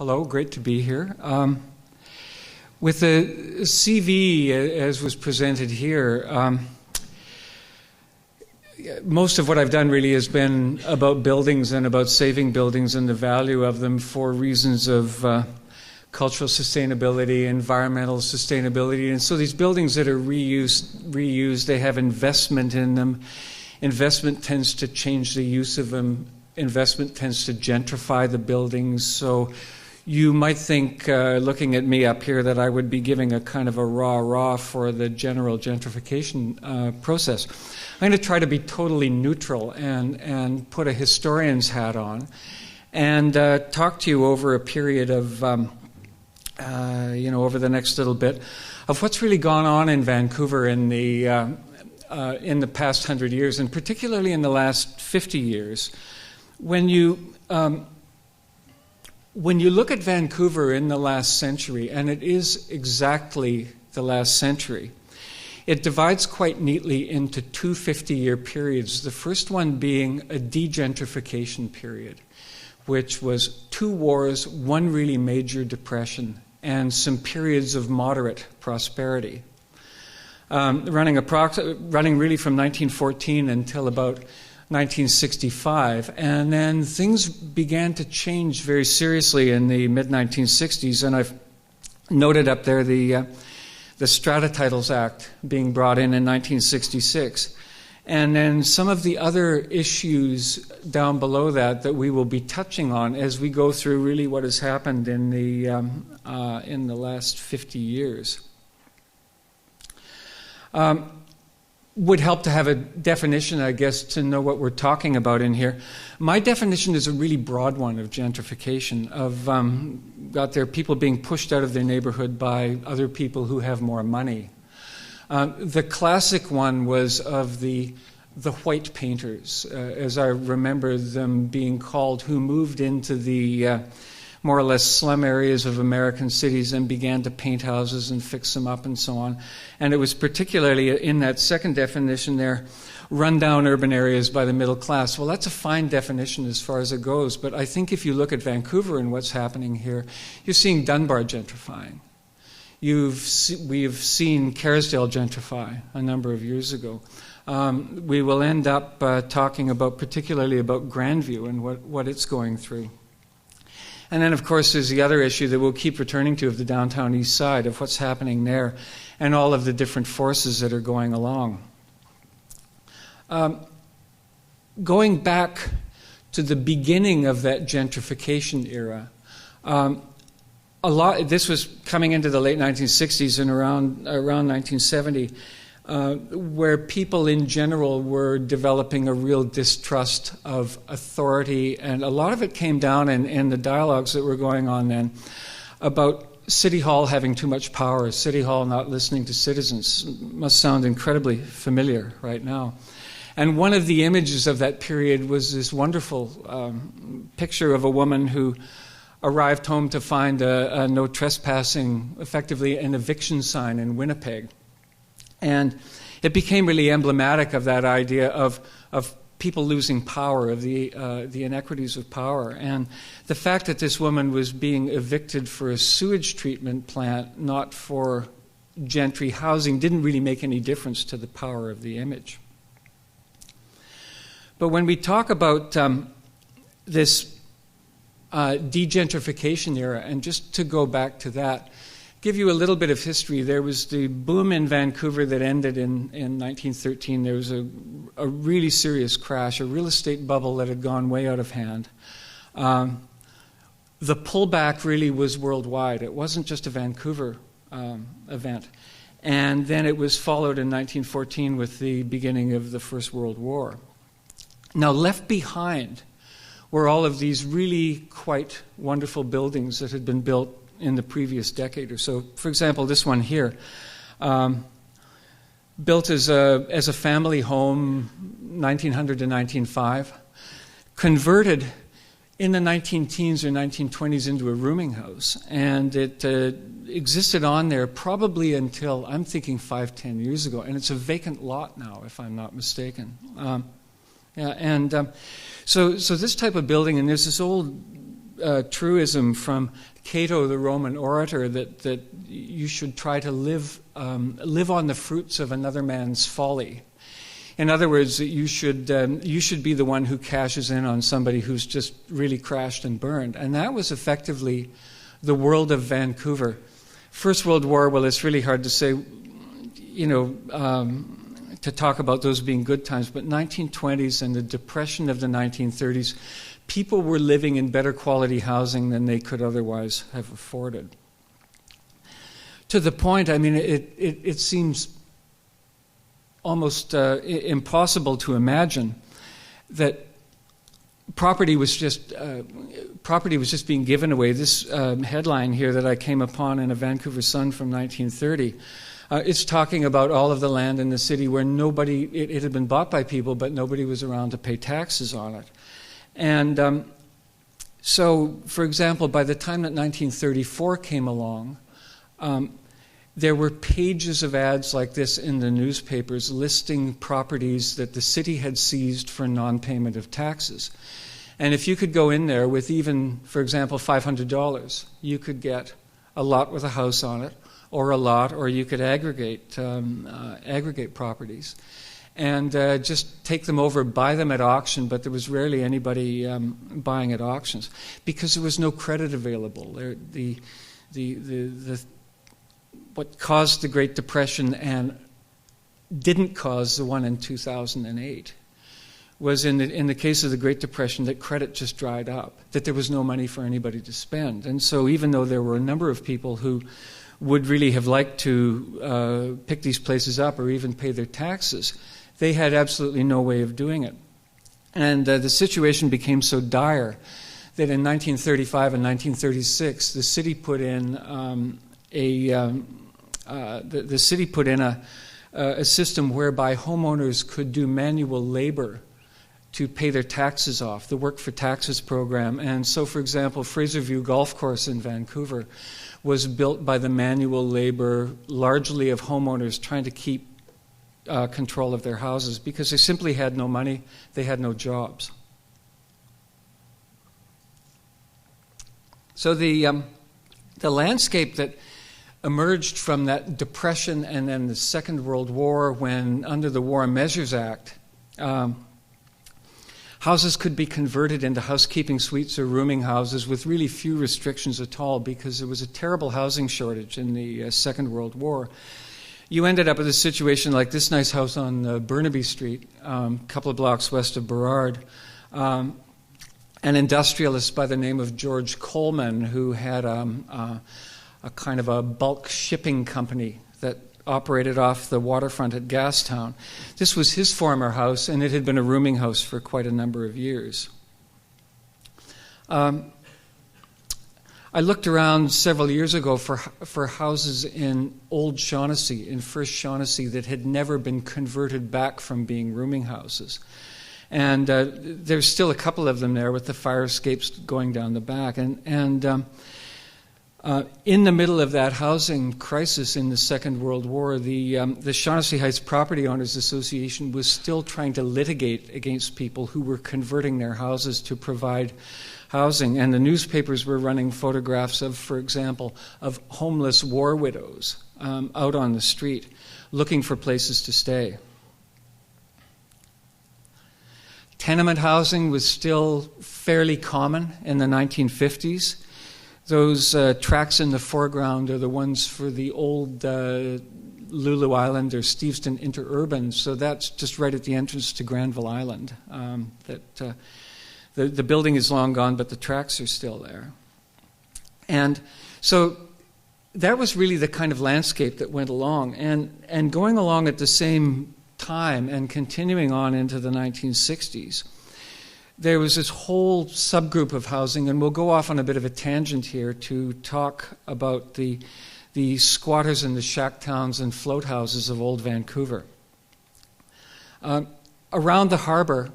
Hello, great to be here. With the CV as was presented here, most of what I've done really has been about buildings and about saving buildings and the value of them for reasons of cultural sustainability, environmental sustainability. And so these buildings that are reused, they have investment in them. Investment tends to change the use of them. Investment tends to gentrify the buildings. So you might think, looking at me up here, that I would be giving a kind of a rah-rah for the general gentrification process. I'm going to try to be totally neutral and put a historian's hat on and talk to you over a period of, over the next little bit, of what's really gone on in Vancouver in the past 100 years, and particularly in the last 50 years. When you look at Vancouver in the last century, and it is exactly the last century, it divides quite neatly into two 50-year periods. The first one being a degentrification period, which was 2 wars, 1 really major depression, and some periods of moderate prosperity. Running really from 1914 until about 1965, and then things began to change very seriously in the mid-1960s, and I've noted up there the Strata Titles Act being brought in 1966, and then some of the other issues down below that we will be touching on as we go through really what has happened in the last 50 years. Would help to have a definition, I guess, to know what we're talking about in here. My definition is a really broad one of gentrification, of got there people being pushed out of their neighborhood by other people who have more money. The classic one was of the white painters, as I remember them being called, who moved into the more or less slum areas of American cities and began to paint houses and fix them up and so on. And it was particularly in that second definition there, rundown urban areas by the middle class. Well, that's a fine definition as far as it goes, but I think if you look at Vancouver and what's happening here, you're seeing Dunbar gentrifying. We've seen Kerrisdale gentrify a number of years ago. We will end up talking particularly about Grandview and what it's going through. And then, of course, there's the other issue that we'll keep returning to of the Downtown Eastside, of what's happening there, and all of the different forces that are going along. Going back to the beginning of that gentrification era, this was coming into the late 1960s and around 1970, where people in general were developing a real distrust of authority, and a lot of it came down in the dialogues that were going on then about City Hall having too much power, City Hall not listening to citizens. Must sound incredibly familiar right now. And one of the images of that period was this wonderful picture of a woman who arrived home to find a no trespassing, effectively an eviction sign in Winnipeg. And it became really emblematic of that idea of people losing power, of the inequities of power. And the fact that this woman was being evicted for a sewage treatment plant, not for gentry housing, didn't really make any difference to the power of the image. But when we talk about this degentrification era, and just to go back to that, give you a little bit of history. There was the boom in Vancouver that ended in 1913. There was a really serious crash, a real estate bubble that had gone way out of hand. The pullback really was worldwide. It wasn't just a Vancouver event. And then it was followed in 1914 with the beginning of the First World War. Now, left behind were all of these really quite wonderful buildings that had been built in the previous decade or so. For example, this one here, built as a family home, 1900 to 1905, converted in the 19-teens or 1920s into a rooming house, and it existed on there probably until, I'm thinking 5-10 years ago, and it's a vacant lot now, if I'm not mistaken. So this type of building, and there's this old truism from Cato, the Roman orator, that you should try to live on the fruits of another man's folly. In other words, you should be the one who cashes in on somebody who's just really crashed and burned. And that was effectively the world of Vancouver. First World War, well, it's really hard to say, to talk about those being good times, but 1920s and the depression of the 1930s, people were living in better quality housing than they could otherwise have afforded. To the point, it seems almost impossible to imagine that property was just being given away. This headline here that I came upon in a Vancouver Sun from 1930, it's talking about all of the land in the city where it had been bought by people, but nobody was around to pay taxes on it. And so, for example, by the time that 1934 came along, there were pages of ads like this in the newspapers listing properties that the city had seized for non-payment of taxes. And if you could go in there with even, for example, $500, you could get a lot with a house on it, or you could aggregate properties. And just take them over, buy them at auction, but there was rarely anybody buying at auctions because there was no credit available. What caused the Great Depression and didn't cause the one in 2008 was in the case of the Great Depression that credit just dried up, that there was no money for anybody to spend. And so even though there were a number of people who would really have liked to pick these places up or even pay their taxes, they had absolutely no way of doing it. And the situation became so dire that in 1935 and 1936, the city put in a system whereby homeowners could do manual labor to pay their taxes off, the Work for Taxes program. And so, for example, Fraserview Golf Course in Vancouver was built by the manual labor largely of homeowners trying to keep control of their houses because they simply had no money, they had no jobs. So the landscape that emerged from that depression and then the Second World War, when under the War Measures Act, houses could be converted into housekeeping suites or rooming houses with really few restrictions at all because there was a terrible housing shortage in the Second World War. You ended up with a situation like this nice house on Burnaby Street, a couple of blocks west of Burrard. An industrialist by the name of George Coleman, who had a kind of a bulk shipping company that operated off the waterfront at Gastown. This was his former house, and it had been a rooming house for quite a number of years. I looked around several years ago for houses in Old Shaughnessy, in First Shaughnessy, that had never been converted back from being rooming houses. And there's still a couple of them there with the fire escapes going down the back. And in the middle of that housing crisis in the Second World War, the Shaughnessy Heights Property Owners Association was still trying to litigate against people who were converting their houses to provide housing. And the newspapers were running photographs of, for example, of homeless war widows out on the street looking for places to stay. Tenement housing was still fairly common in the 1950s. Those tracks in the foreground are the ones for the old Lulu Island or Steveston Interurban, so that's just right at the entrance to Granville Island. The building is long gone, but the tracks are still there. And so that was really the kind of landscape that went along. And going along at the same time and continuing on into the 1960s, there was this whole subgroup of housing, and we'll go off on a bit of a tangent here to talk about the squatters and the shack towns and float houses of old Vancouver. Around the harbour,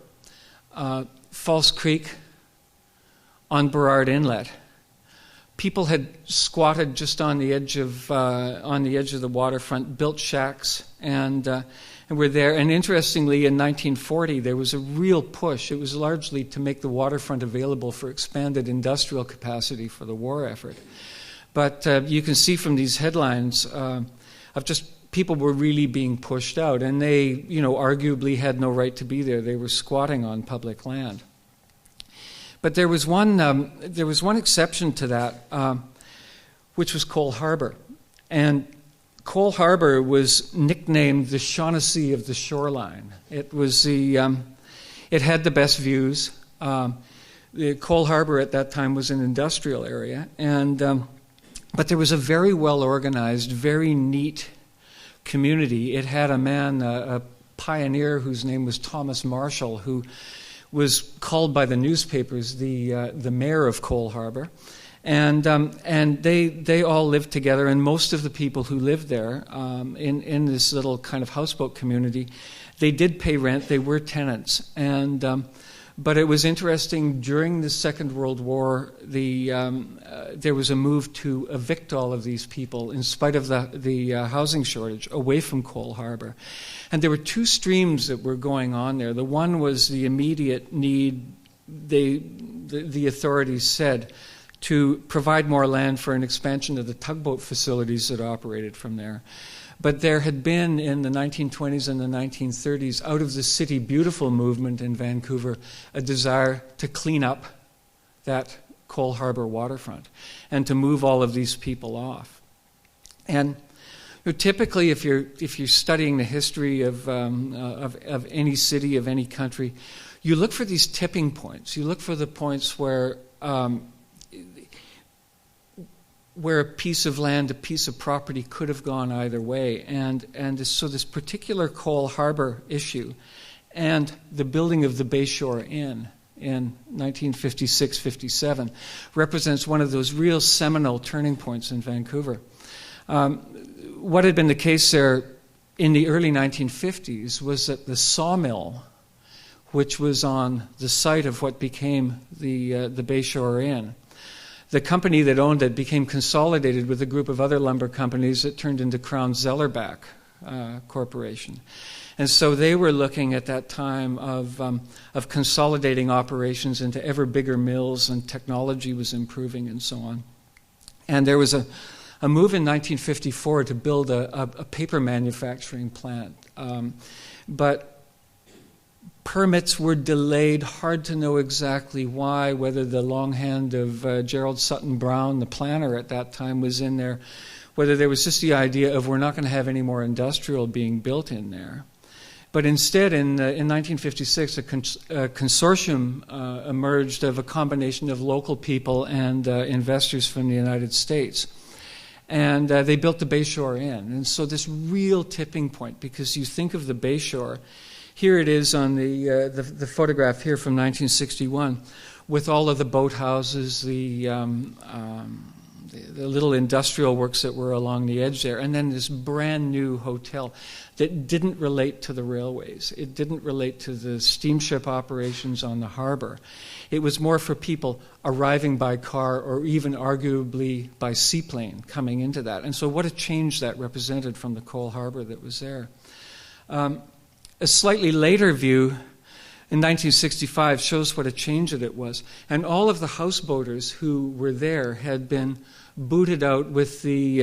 False Creek, on Burrard Inlet, people had squatted just on the edge of the waterfront, built shacks, and were there. And interestingly, in 1940, there was a real push. It was largely to make the waterfront available for expanded industrial capacity for the war effort. But you can see from these headlines of just people were really being pushed out, and they, arguably had no right to be there. They were squatting on public land. But there was one exception to that, which was Coal Harbour, and Coal Harbour was nicknamed the Shaughnessy of the shoreline. It was it had the best views. The Coal Harbour at that time was an industrial area, and but there was a very well organized, very neat community. It had a man, a pioneer whose name was Thomas Marshall, who was called by the newspapers the mayor of Coal Harbour, and they all lived together. And most of the people who lived there in this little kind of houseboat community, they did pay rent. They were tenants, and but it was interesting. During the Second World War, there was a move to evict all of these people, in spite of the housing shortage, away from Coal Harbour. And there were two streams that were going on there. The one was the immediate need, the authorities said, to provide more land for an expansion of the tugboat facilities that operated from there. But there had been, in the 1920s and the 1930s, out of the City Beautiful movement in Vancouver, a desire to clean up that Coal Harbour waterfront and to move all of these people off. And typically, if you're studying the history of any city, of any country, you look for these tipping points. You look for the points where a piece of land, a piece of property could have gone either way. And so this particular Coal Harbour issue and the building of the Bayshore Inn in 1956-57 represents one of those real seminal turning points in Vancouver. What had been the case there in the early 1950s was that the sawmill, which was on the site of what became the Bayshore Inn, the company that owned it became consolidated with a group of other lumber companies that turned into Crown Zellerbach Corporation. And so they were looking at that time of consolidating operations into ever bigger mills, and technology was improving and so on. And there was a move in 1954 to build a paper manufacturing plant. But permits were delayed, hard to know exactly why, whether the long hand of Gerald Sutton Brown, the planner at that time, was in there, whether there was just the idea of we're not going to have any more industrial being built in there. But instead, in 1956, a consortium emerged of a combination of local people and investors from the United States. And they built the Bayshore Inn. And so this real tipping point, because you think of the Bayshore, here it is on the photograph here from 1961, with all of the boathouses, the little industrial works that were along the edge there, and then this brand new hotel that didn't relate to the railways. It didn't relate to the steamship operations on the harbour. It was more for people arriving by car or even arguably by seaplane coming into that. And so what a change that represented from the Coal Harbour that was there. A slightly later view in 1965 shows what a change it was. And all of the houseboaters who were there had been booted out with the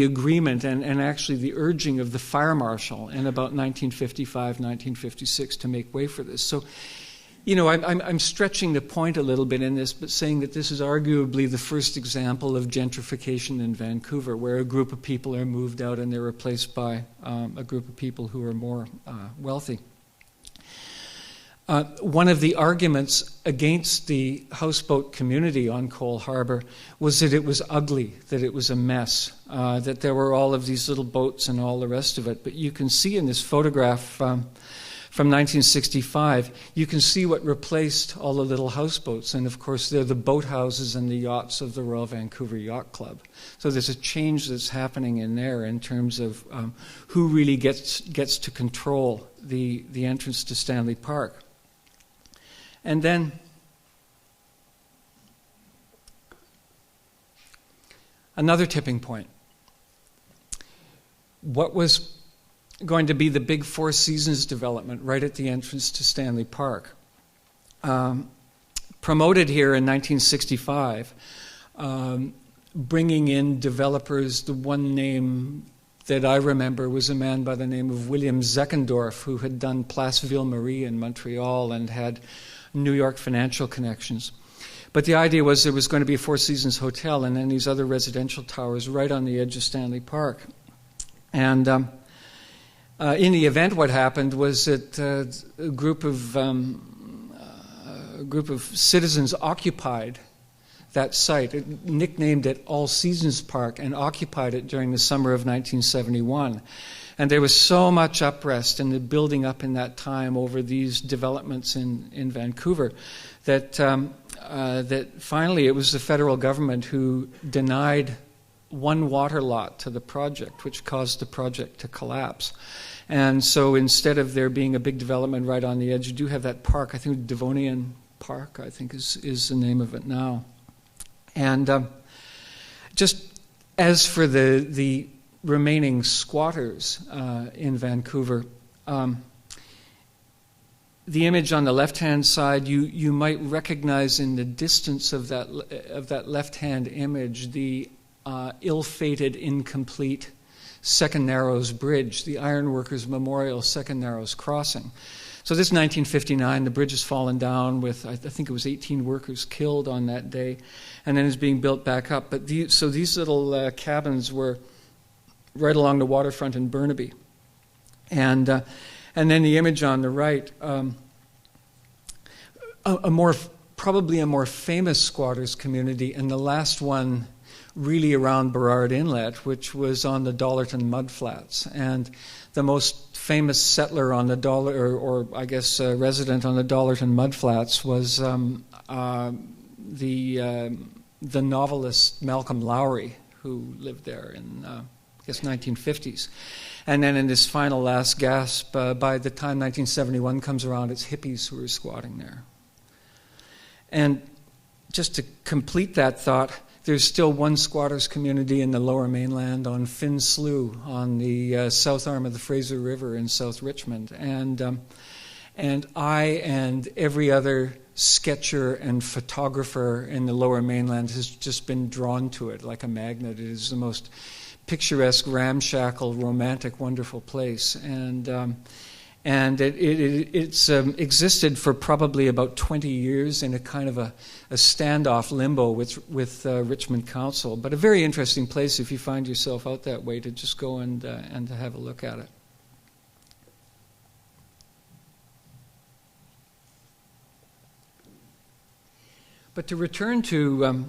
agreement and actually the urging of the fire marshal in about 1955, 1956 to make way for this. So, I'm stretching the point a little bit in this, but saying that this is arguably the first example of gentrification in Vancouver, where a group of people are moved out and they're replaced by a group of people who are more wealthy. One of the arguments against the houseboat community on Coal Harbour was that it was ugly, that it was a mess, that there were all of these little boats and all the rest of it. But you can see in this photograph from 1965, you can see what replaced all the little houseboats. And of course, they're the boathouses and the yachts of the Royal Vancouver Yacht Club. So there's a change that's happening in there in terms of who really gets to control the entrance to Stanley Park. And then another tipping point. What was going to be the big Four Seasons development right at the entrance to Stanley Park? Promoted here in 1965, bringing in developers. The one name that I remember was a man by the name of William Zeckendorf, who had done Place Ville-Marie in Montreal and had New York financial connections. But the idea was there was going to be a Four Seasons hotel and then these other residential towers right on the edge of Stanley Park. And in the event, what happened was that a group of citizens occupied that site, nicknamed it All Seasons Park, and occupied it during the summer of 1971. And there was so much unrest and the building up in that time over these developments in Vancouver that that finally it was the federal government who denied one water lot to the project, which caused the project to collapse. And so instead of there being a big development right on the edge, you do have that park. I think Devonian Park, I think, is the name of it now. And just as for the remaining squatters in Vancouver, the image on the left-hand side, you might recognize in the distance of that left-hand image the ill-fated, incomplete Second Narrows Bridge, the Ironworkers Memorial Second Narrows Crossing. So this is 1959. The bridge has fallen down with, I think it was 18 workers killed on that day, and then is being built back up. But so these little cabins were right along the waterfront in Burnaby. And then the image on the right, probably a more famous squatters community, and the last one really around Burrard Inlet, which was on the Dollarton Mudflats. And the most famous settler on the or I guess resident on the Dollarton Mudflats was the novelist Malcolm Lowry, who lived there in, I guess, 1950s. And then in this final last gasp, by the time 1971 comes around, it's hippies who are squatting there. And just to complete that thought, there's still one squatters community in the Lower Mainland on Finn Slough on the south arm of the Fraser River in South Richmond. And I and every other sketcher and photographer in the Lower Mainland has just been drawn to it like a magnet. It is the most picturesque, ramshackle, romantic, wonderful place. And it's existed for probably about 20 years in a kind of a standoff limbo with Richmond Council. But a very interesting place if you find yourself out that way to just go and to have a look at it. But to return to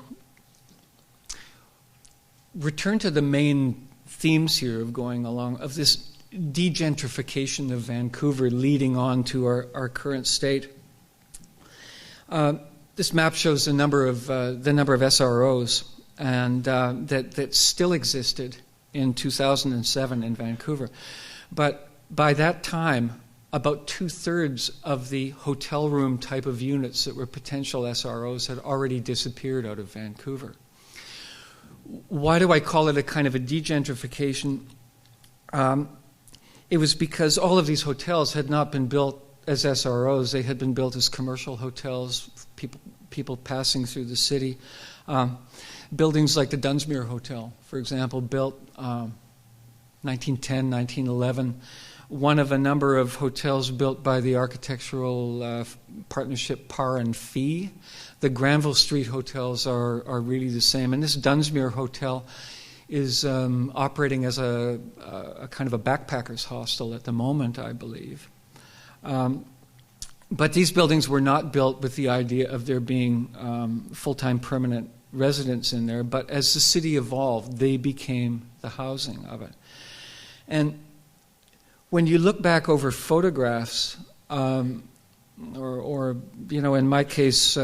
the main themes here of going along, of this degentrification of Vancouver leading on to our current state. This map shows the number of SROs and that still existed in 2007 in Vancouver. But by that time, about 2/3 of the hotel room type of units that were potential SROs had already disappeared out of Vancouver. Why do I call it a kind of a degentrification? It was because all of these hotels had not been built as SROs. They had been built as commercial hotels, people passing through the city. Buildings like the Dunsmuir Hotel, for example, built 1910, 1911. One of a number of hotels built by the architectural partnership Par and Fee. The Granville Street hotels are really the same. And this Dunsmuir Hotel is operating as a kind of a backpackers hostel at the moment, I believe. But these buildings were not built with the idea of there being full-time permanent residents in there, but as the city evolved, they became the housing of it. And when you look back over photographs, or in my case,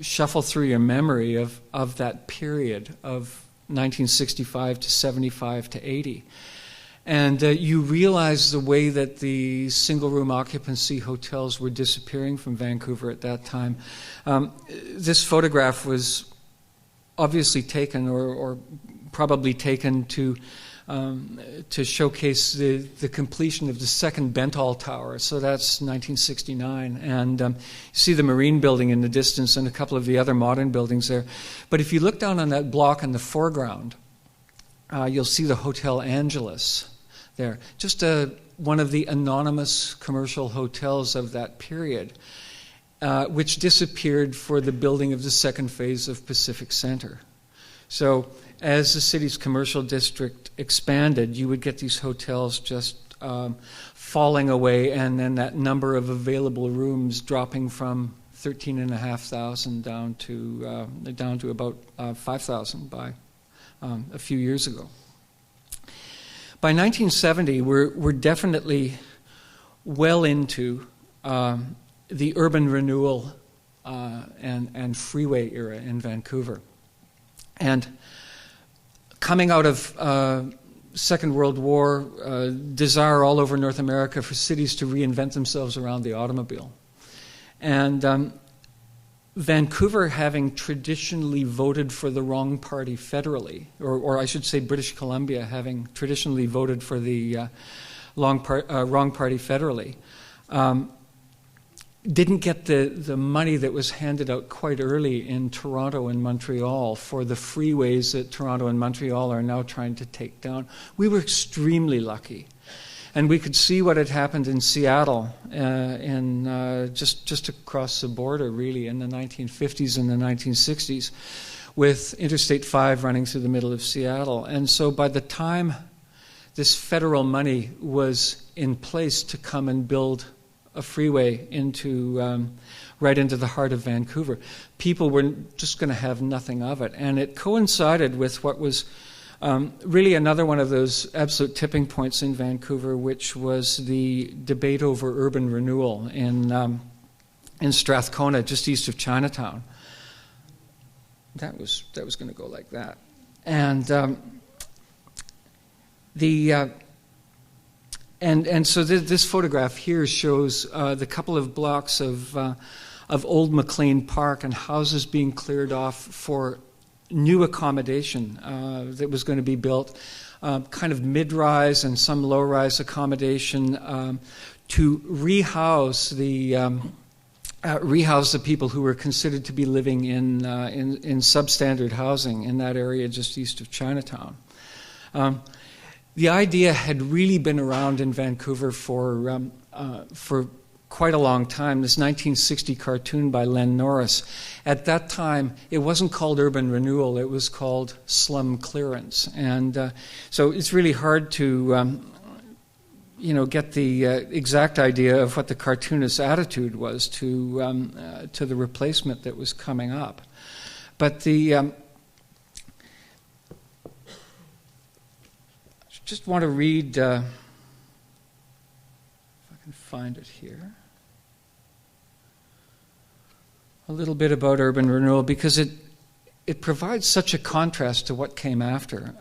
shuffle through your memory of that period of 1965 to 75 to 80. And you realize the way that the single-room occupancy hotels were disappearing from Vancouver at that time. This photograph was obviously taken or probably taken to showcase the completion of the second Bentall Tower. So that's 1969. And you see the Marine Building in the distance and a couple of the other modern buildings there. But if you look down on that block in the foreground, you'll see the Hotel Angelus there. Just one of the anonymous commercial hotels of that period, which disappeared for the building of the second phase of Pacific Center. So as the city's commercial district expanded, you would get these hotels just falling away, and then that number of available rooms dropping from 13,500 down to about 5,000 by a few years ago. By 1970, we're definitely well into the urban renewal and freeway era in Vancouver. And coming out of Second World War, desire all over North America for cities to reinvent themselves around the automobile. And Vancouver, having traditionally voted for the wrong party federally, or I should say British Columbia having traditionally voted for the wrong party federally, didn't get the money that was handed out quite early in Toronto and Montreal for the freeways that Toronto and Montreal are now trying to take down. We were extremely lucky. And we could see what had happened in Seattle just across the border, really, in the 1950s and the 1960s, with Interstate 5 running through the middle of Seattle. And so by the time this federal money was in place to come and build a freeway right into the heart of Vancouver, people were just going to have nothing of it. And it coincided with what was really another one of those absolute tipping points in Vancouver, which was the debate over urban renewal in Strathcona, just east of Chinatown. That was going to go like that. And And so this photograph here shows the couple of blocks of Old McLean Park and houses being cleared off for new accommodation that was going to be built, kind of mid-rise and some low-rise accommodation to rehouse the people who were considered to be living in substandard housing in that area just east of Chinatown. The idea had really been around in Vancouver for quite a long time. This 1960 cartoon by Len Norris. At that time, it wasn't called urban renewal; it was called slum clearance. And so it's really hard to get the exact idea of what the cartoonist's attitude was to the replacement that was coming up. But just want to read, if I can find it here, a little bit about urban renewal, because it provides such a contrast to what came after.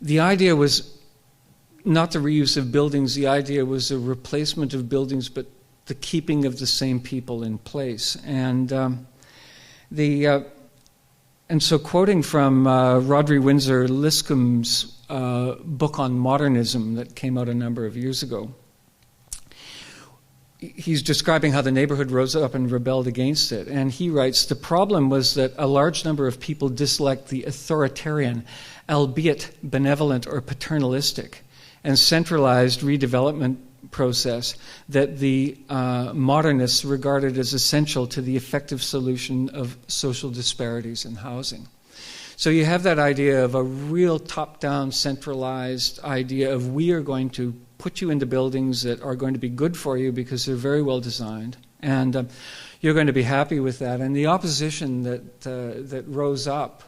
The idea was not the reuse of buildings, the idea was a replacement of buildings, but the keeping of the same people in place. And so quoting from Rodri Windsor-Liscombe's book on modernism that came out a number of years ago, he's describing how the neighborhood rose up and rebelled against it. And he writes, the problem was that a large number of people disliked the authoritarian, albeit benevolent or paternalistic, and centralized redevelopment process that the modernists regarded as essential to the effective solution of social disparities in housing. So you have that idea of a real top-down centralized idea of we are going to put you into buildings that are going to be good for you because they're very well designed, and you're going to be happy with that. And the opposition that rose up,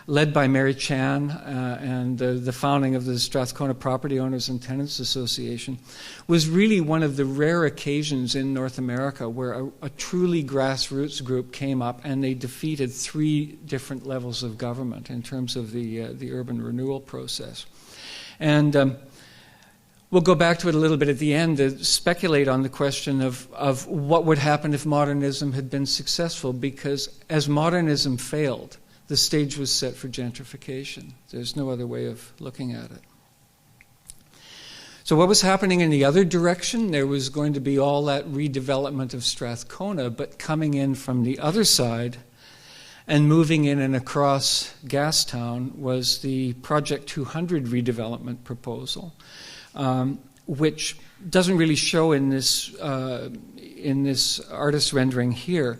led by Mary Chan and the founding of the Strathcona Property Owners and Tenants Association, was really one of the rare occasions in North America where a truly grassroots group came up and they defeated 3 different levels of government in terms of the urban renewal process. And we'll go back to it a little bit at the end to speculate on the question of what would happen if modernism had been successful, because as modernism failed, the stage was set for gentrification. There's no other way of looking at it. So what was happening in the other direction? There was going to be all that redevelopment of Strathcona, but coming in from the other side and moving in and across Gastown was the Project 200 redevelopment proposal, which doesn't really show in this artist rendering here,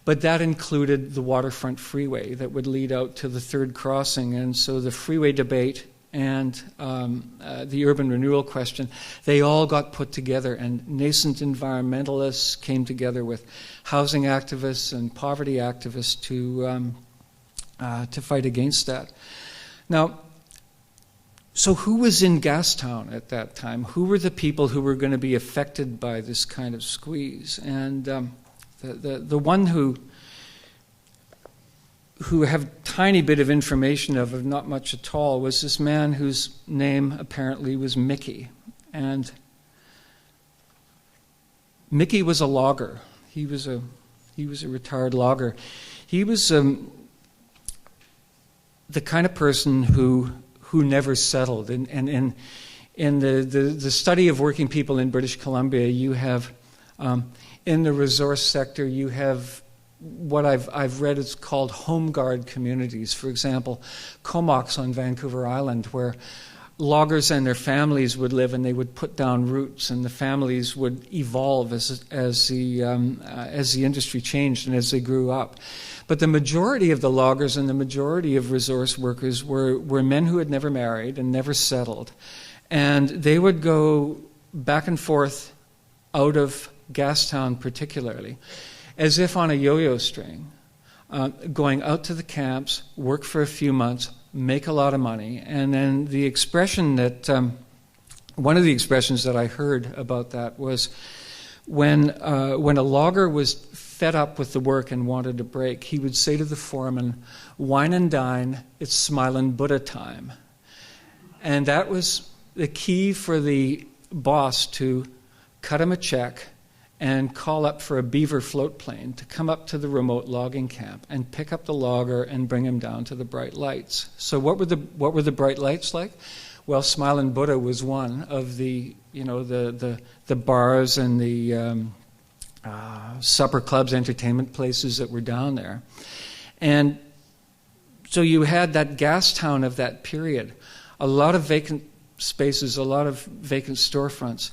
but that included the waterfront freeway that would lead out to the third crossing. And so the freeway debate and the urban renewal question, they all got put together, and nascent environmentalists came together with housing activists and poverty activists to fight against that. Now, so who was in Gastown at that time? Who were the people who were going to be affected by this kind of squeeze? And the one who have tiny bit of information of not much at all, was this man whose name apparently was Mickey. And Mickey was a logger. He was a retired logger. He was the kind of person who never settled. And in the study of working people in British Columbia, you have in the resource sector, you have what I've read is called home guard communities. For example, Comox on Vancouver Island, where loggers and their families would live, and they would put down roots, and the families would evolve as the industry changed and as they grew up. But the majority of the loggers and the majority of resource workers were men who had never married and never settled, and they would go back and forth out of Gastown particularly, as if on a yo-yo string, going out to the camps, work for a few months, make a lot of money. And then the expression that, one of the expressions that I heard about that was when a logger was fed up with the work and wanted a break, he would say to the foreman, "Wine and dine, it's Smilin' Buddha time." And that was the key for the boss to cut him a check and call up for a beaver float plane to come up to the remote logging camp and pick up the logger and bring him down to the bright lights. So what were the bright lights like? Well, Smilin' Buddha was one of the bars and the supper clubs, entertainment places that were down there. And so you had that Gastown of that period, a lot of vacant spaces, a lot of vacant storefronts.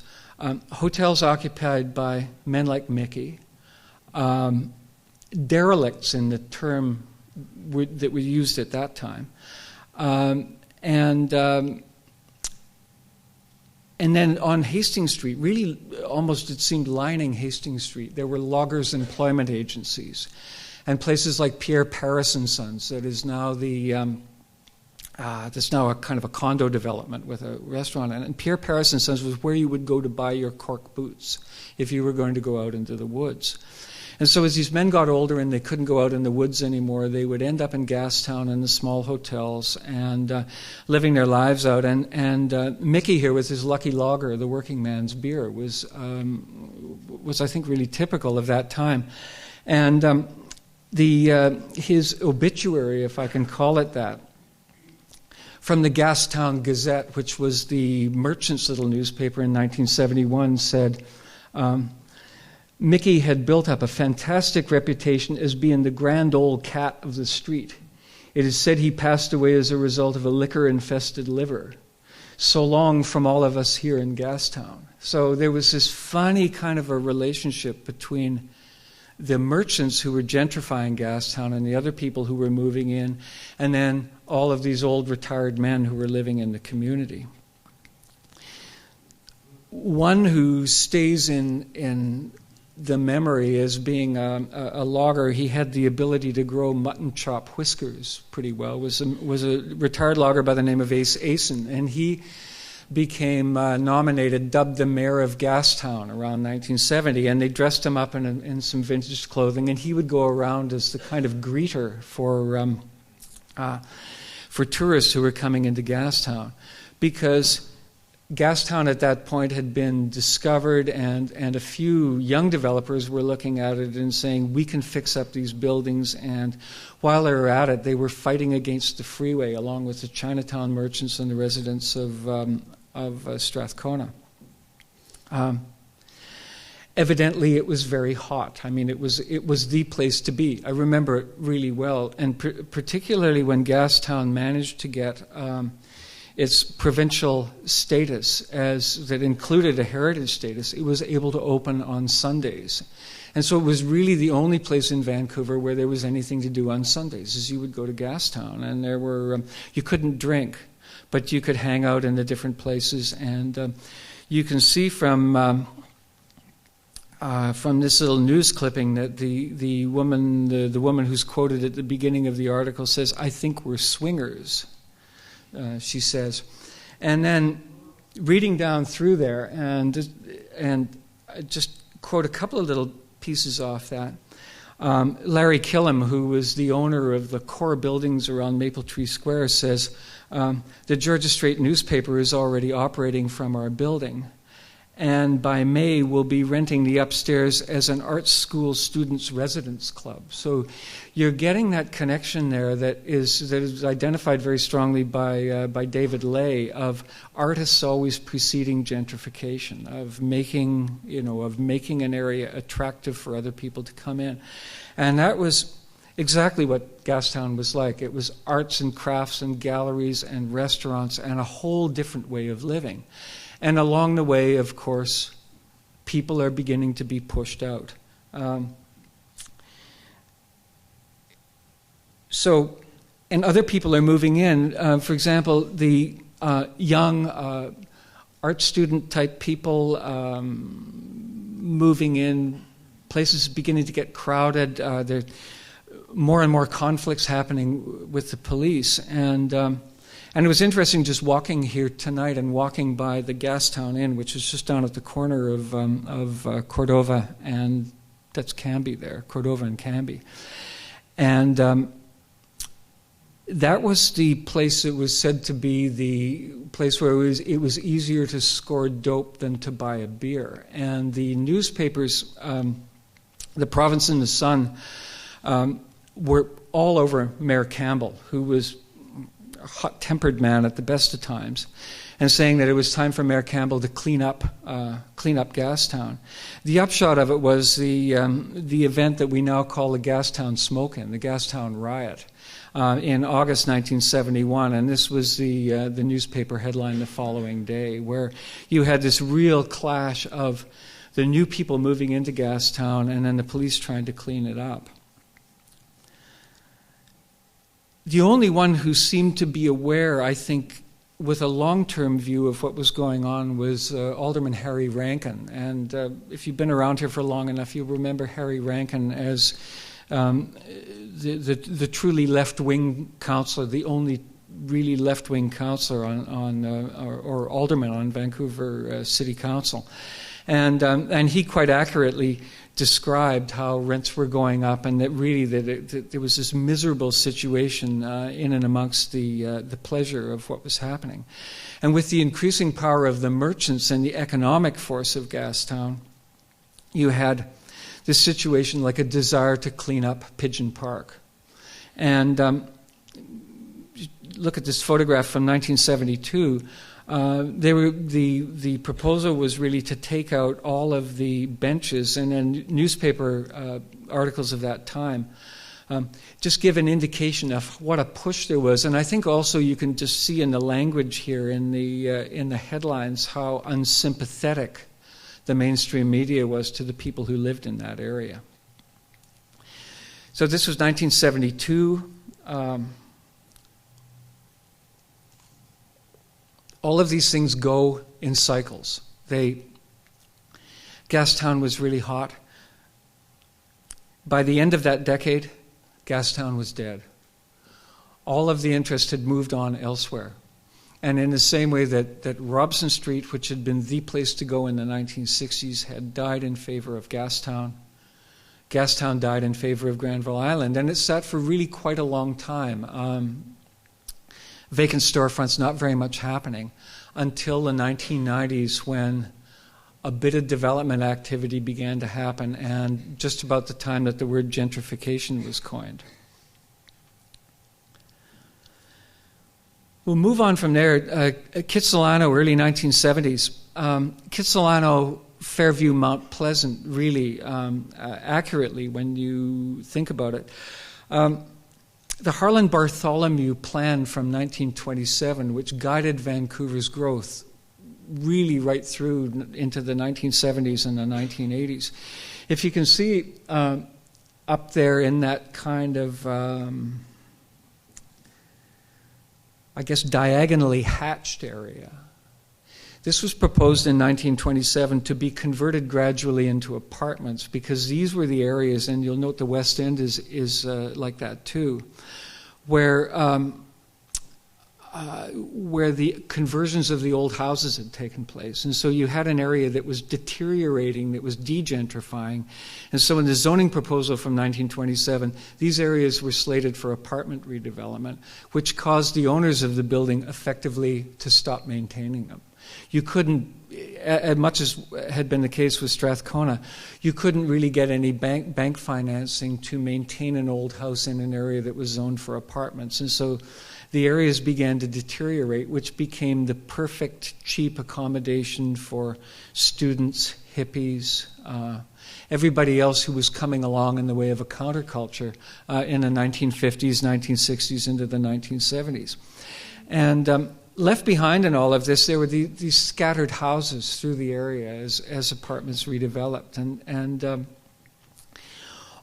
Hotels occupied by men like Mickey, derelicts in the term that we used at that time, and then on Hastings Street, really almost it seemed lining Hastings Street, there were loggers' employment agencies, and places like Pierre Paris and Sons, that is now that's now a kind of a condo development with a restaurant. And Pierre Paris and Sons was where you would go to buy your cork boots if you were going to go out into the woods. And so as these men got older and they couldn't go out in the woods anymore, they would end up in Gastown in the small hotels and living their lives out. And Mickey here with his Lucky Lager, the working man's beer, was I think really typical of that time. And his obituary, if I can call it that, from the Gastown Gazette, which was the merchant's little newspaper in 1971, said, Mickey had built up a fantastic reputation as being the grand old cat of the street. It is said he passed away as a result of a liquor-infested liver. So long from all of us here in Gastown. So there was this funny kind of a relationship between the merchants who were gentrifying Gastown and the other people who were moving in, and then all of these old retired men who were living in the community. One who stays in the memory as being a logger, he had the ability to grow mutton chop whiskers pretty well, was a retired logger by the name of Ace Asen, and he became dubbed the mayor of Gastown around 1970, and they dressed him up in some vintage clothing, and he would go around as the kind of greeter for tourists who were coming into Gastown, because Gastown at that point had been discovered, and a few young developers were looking at it and saying, we can fix up these buildings. And while they were at it, they were fighting against the Freeway, along with the Chinatown merchants and the residents of Strathcona. Evidently, it was very hot. I mean, it was the place to be. I remember it really well, and particularly when Gastown managed to get its provincial status, as that included a heritage status. It was able to open on Sundays. And so it was really the only place in Vancouver where there was anything to do on Sundays, is you would go to Gastown, and there were, you couldn't drink, but you could hang out in the different places. And you can see from this little news clipping that the woman who's quoted at the beginning of the article says, "I think we're swingers," she says. And then reading down through there, and just quote a couple of little pieces off that. Larry Killam, who was the owner of the core buildings around Maple Tree Square, says, the Georgia Straight newspaper is already operating from our building, and by May we'll be renting the upstairs as an art school students' residence club. So you're getting that connection there that is identified very strongly by David Lay, of artists always preceding gentrification, of making an area attractive for other people to come in. And that was exactly what Gastown was like. It was arts and crafts and galleries and restaurants and a whole different way of living. And along the way, of course, people are beginning to be pushed out. And other people are moving in. For example, the young art student type people moving in, places beginning to get crowded. There are more and more conflicts happening with the police. And it was interesting just walking here tonight and walking by the Gastown Inn, which is just down at the corner of Cordova and that's Cambie there, Cordova and Cambie. And that was the place that was said to be the place where it was easier to score dope than to buy a beer. And the newspapers, the Province and the Sun, were all over Mayor Campbell, who was hot-tempered man at the best of times, and saying that it was time for Mayor Campbell to clean up Gastown. The upshot of it was the event that we now call the Gastown Smoke-In, the Gastown Riot, in August 1971, and this was the newspaper headline the following day, where you had this real clash of the new people moving into Gastown and then the police trying to clean it up. The only one who seemed to be aware, I think, with a long-term view of what was going on was Alderman Harry Rankin. And if you've been around here for long enough, you'll remember Harry Rankin as the truly left-wing councillor, the only really left-wing councillor or alderman on Vancouver City Council. And he quite accurately described how rents were going up, and that really that there was this miserable situation in and amongst the pleasure of what was happening. And with the increasing power of the merchants and the economic force of Gastown, you had this situation like a desire to clean up Pigeon Park. And look at this photograph from 1972. The proposal was really to take out all of the benches, and then newspaper articles of that time just give an indication of what a push there was. And I think also you can just see in the language here in the headlines how unsympathetic the mainstream media was to the people who lived in that area. So this was 1972. All of these things go in cycles. Gastown was really hot. By the end of that decade, Gastown was dead. All of the interest had moved on elsewhere. And in the same way that Robson Street, which had been the place to go in the 1960s, had died in favor of Gastown, Gastown died in favor of Granville Island. And it sat for really quite a long time. Vacant storefronts, not very much happening, until the 1990s, when a bit of development activity began to happen, and just about the time that the word gentrification was coined. We'll move on from there. Kitsilano, early 1970s. Kitsilano, Fairview, Mount Pleasant, really accurately when you think about it. The Harlan-Bartholomew Plan from 1927, which guided Vancouver's growth really right through into the 1970s and the 1980s. If you can see up there in that kind of, I guess, diagonally hatched area, this was proposed in 1927 to be converted gradually into apartments, because these were the areas, and you'll note the West End is like that too, where the conversions of the old houses had taken place. And so you had an area that was deteriorating, that was degentrifying. And so in the zoning proposal from 1927, these areas were slated for apartment redevelopment, which caused the owners of the building effectively to stop maintaining them. You couldn't, as much as had been the case with Strathcona, you couldn't really get any bank financing to maintain an old house in an area that was zoned for apartments. And so the areas began to deteriorate, which became the perfect cheap accommodation for students, hippies, everybody else who was coming along in the way of a counterculture in the 1950s, 1960s, into the 1970s. And left behind in all of this, there were these scattered houses through the area as apartments redeveloped, and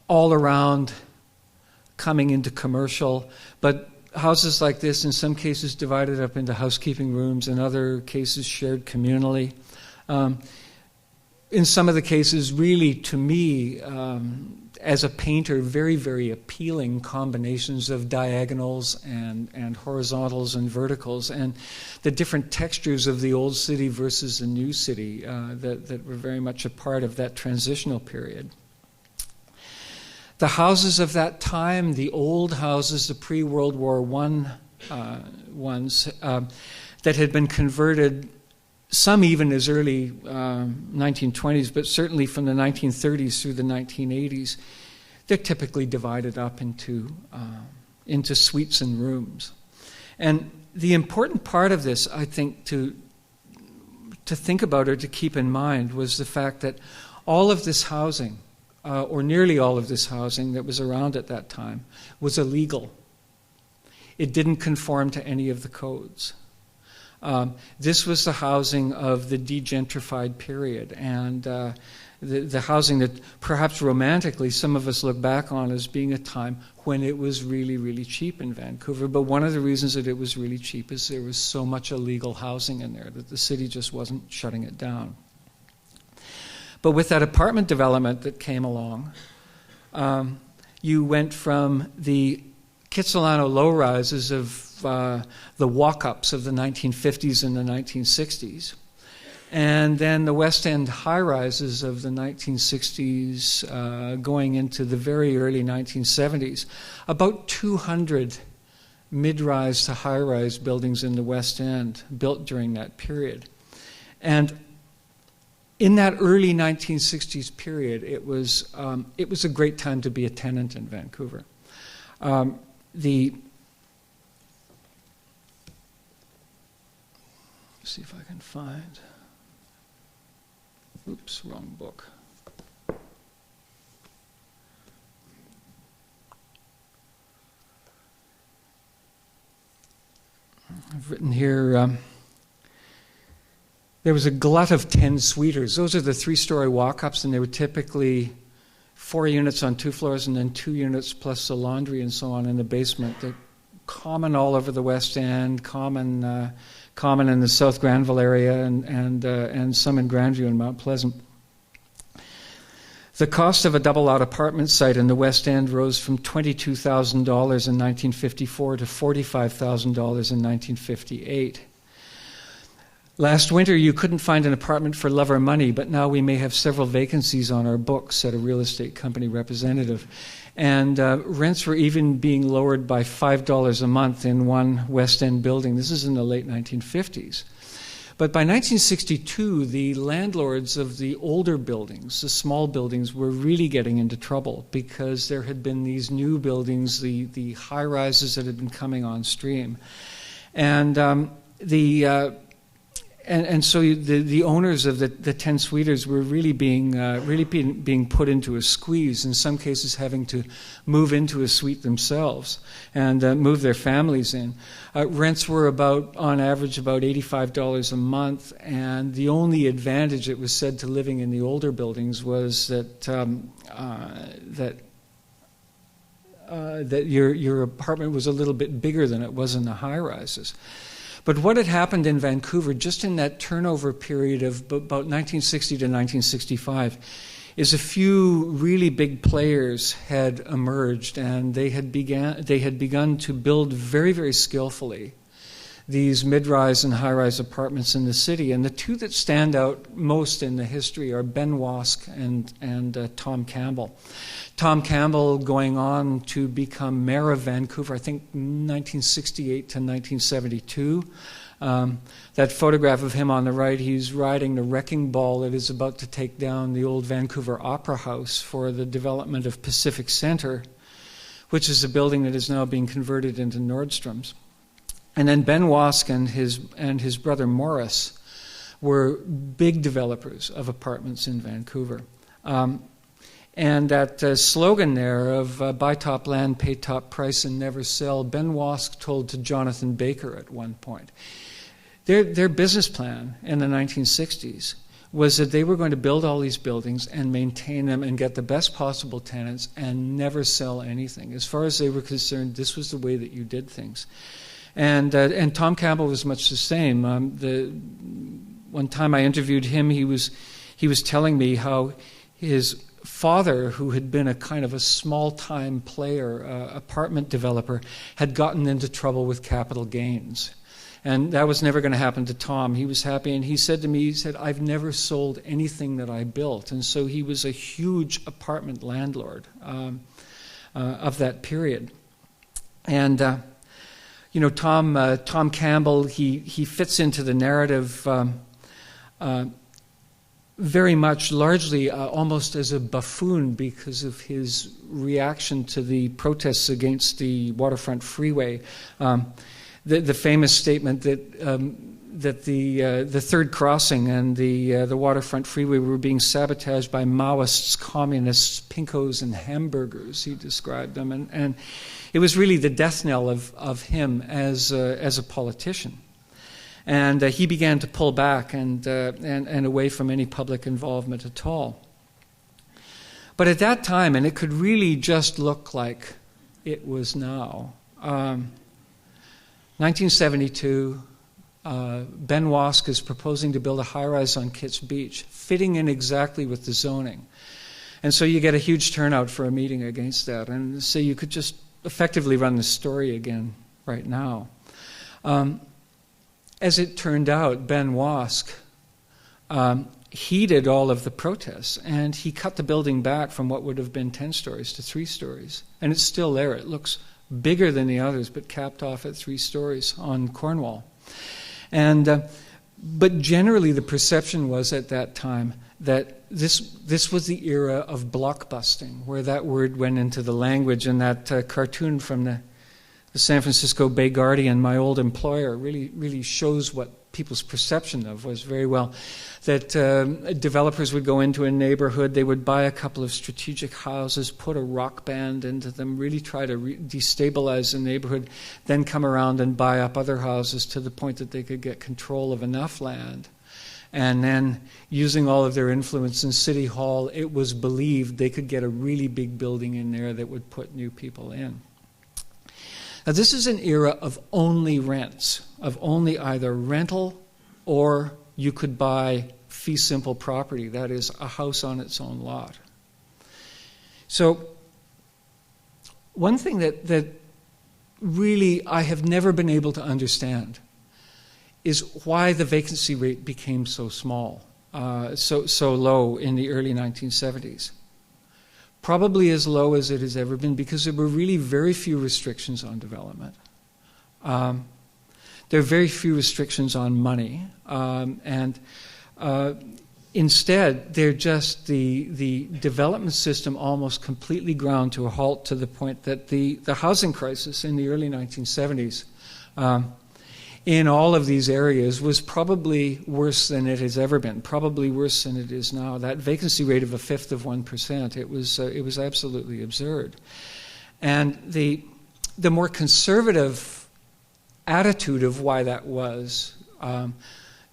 all around coming into commercial, but houses like this in some cases divided up into housekeeping rooms, in other cases shared communally. In some of the cases, really, to me, as a painter, very, very appealing combinations of diagonals and horizontals and verticals, and the different textures of the old city versus the new city that were very much a part of that transitional period. The houses of that time, the old houses, the pre-World War I ones that had been converted, some even as early 1920s, but certainly from the 1930s through the 1980s, they're typically divided up into suites and rooms. And the important part of this, I think, to think about or to keep in mind was the fact that all of this housing, or nearly all of this housing that was around at that time, was illegal. It didn't conform to any of the codes. This was the housing of the degentrified period, and the housing that perhaps romantically some of us look back on as being a time when it was really, really cheap in Vancouver. But one of the reasons that it was really cheap is there was so much illegal housing in there that the city just wasn't shutting it down. But with that apartment development that came along, you went from the Kitsilano low-rises of the walk-ups of the 1950s and the 1960s, and then the West End high-rises of the 1960s going into the very early 1970s. About 200 mid-rise to high-rise buildings in the West End built during that period. And in that early 1960s period, it was a great time to be a tenant in Vancouver. Let's see if I can find. Oops, wrong book. I've written here. There was a glut of 10 suiters. Those are the 3-story walk-ups, and they were typically 4 units on 2 floors and then 2 units plus the laundry and so on in the basement. They're common all over the West End, common in the South Granville area, and some in Grandview and Mount Pleasant. The cost of a double-out apartment site in the West End rose from $22,000 in 1954 to $45,000 in 1958. Last winter, you couldn't find an apartment for love or money, but now we may have several vacancies on our books, said a real estate company representative. And rents were even being lowered by $5 a month in one West End building. This is in the late 1950s. But by 1962, the landlords of the older buildings, the small buildings, were really getting into trouble because there had been these new buildings, the high-rises that had been coming on stream. And so the owners of the 10-suiters were really being put into a squeeze, in some cases having to move into a suite themselves and move their families in. Rents were on average about $85 a month, and the only advantage, it was said, to living in the older buildings was that your apartment was a little bit bigger than it was in the high-rises. But what had happened in Vancouver just in that turnover period of about 1960 to 1965 is a few really big players had emerged, and they had begun to build very, very skillfully these mid-rise and high-rise apartments in the city. And the two that stand out most in the history are Ben Wask and Tom Campbell. Tom Campbell going on to become mayor of Vancouver, I think 1968 to 1972. That photograph of him on the right, he's riding the wrecking ball that is about to take down the old Vancouver Opera House for the development of Pacific Centre, which is a building that is now being converted into Nordstrom's. And then Ben Wask and his brother Morris were big developers of apartments in Vancouver. And that slogan there of buy top land, pay top price, and never sell, Ben Wask told to Jonathan Baker at one point. Their business plan in the 1960s was that they were going to build all these buildings and maintain them and get the best possible tenants and never sell anything. As far as they were concerned, this was the way that you did things. And Tom Campbell was much the same. One time I interviewed him, he was telling me how his father, who had been a kind of a small-time player, apartment developer, had gotten into trouble with capital gains. And that was never going to happen to Tom. He was happy, and he said to me, I've never sold anything that I built. And so he was a huge apartment landlord of that period. And Tom Campbell, he fits into the narrative very much, largely almost as a buffoon because of his reaction to the protests against the waterfront freeway. The famous statement that the third crossing and the waterfront freeway were being sabotaged by Maoists, communists, pinkos, and hamburgers. He described them, and it was really the death knell of him as a politician. And he began to pull back and away from any public involvement at all. But at that time, and it could really just look like it was now, 1972, Ben Wask is proposing to build a high-rise on Kitts Beach, fitting in exactly with the zoning. And so you get a huge turnout for a meeting against that. And so you could just effectively run the story again right now. As it turned out, Ben Wask heeded all of the protests, and he cut the building back from what would have been 10 stories to 3 stories. And it's still there. It looks bigger than the others, but capped off at 3 stories on Cornwall. And but generally the perception was at that time that this was the era of blockbusting, where that word went into the language, and that cartoon from the San Francisco Bay Guardian, my old employer, really shows what people's perception of was very well. That developers would go into a neighborhood, they would buy a couple of strategic houses, put a rock band into them, really try to destabilize the neighborhood, then come around and buy up other houses to the point that they could get control of enough land. And then, using all of their influence in City Hall, it was believed they could get a really big building in there that would put new people in. Now, this is an era of only rents, of only either rental or you could buy fee simple property, that is, a house on its own lot. So, one thing that really I have never been able to understand is why the vacancy rate became so small, so low in the early 1970s. Probably as low as it has ever been, because there were really very few restrictions on development. there are very few restrictions on money, and instead, they're just the development system almost completely ground to a halt, to the point that the housing crisis in the early 1970s in all of these areas was probably worse than it has ever been, probably worse than it is now. That vacancy rate of 1/5%, it was absolutely absurd. And the more conservative attitude of why that was,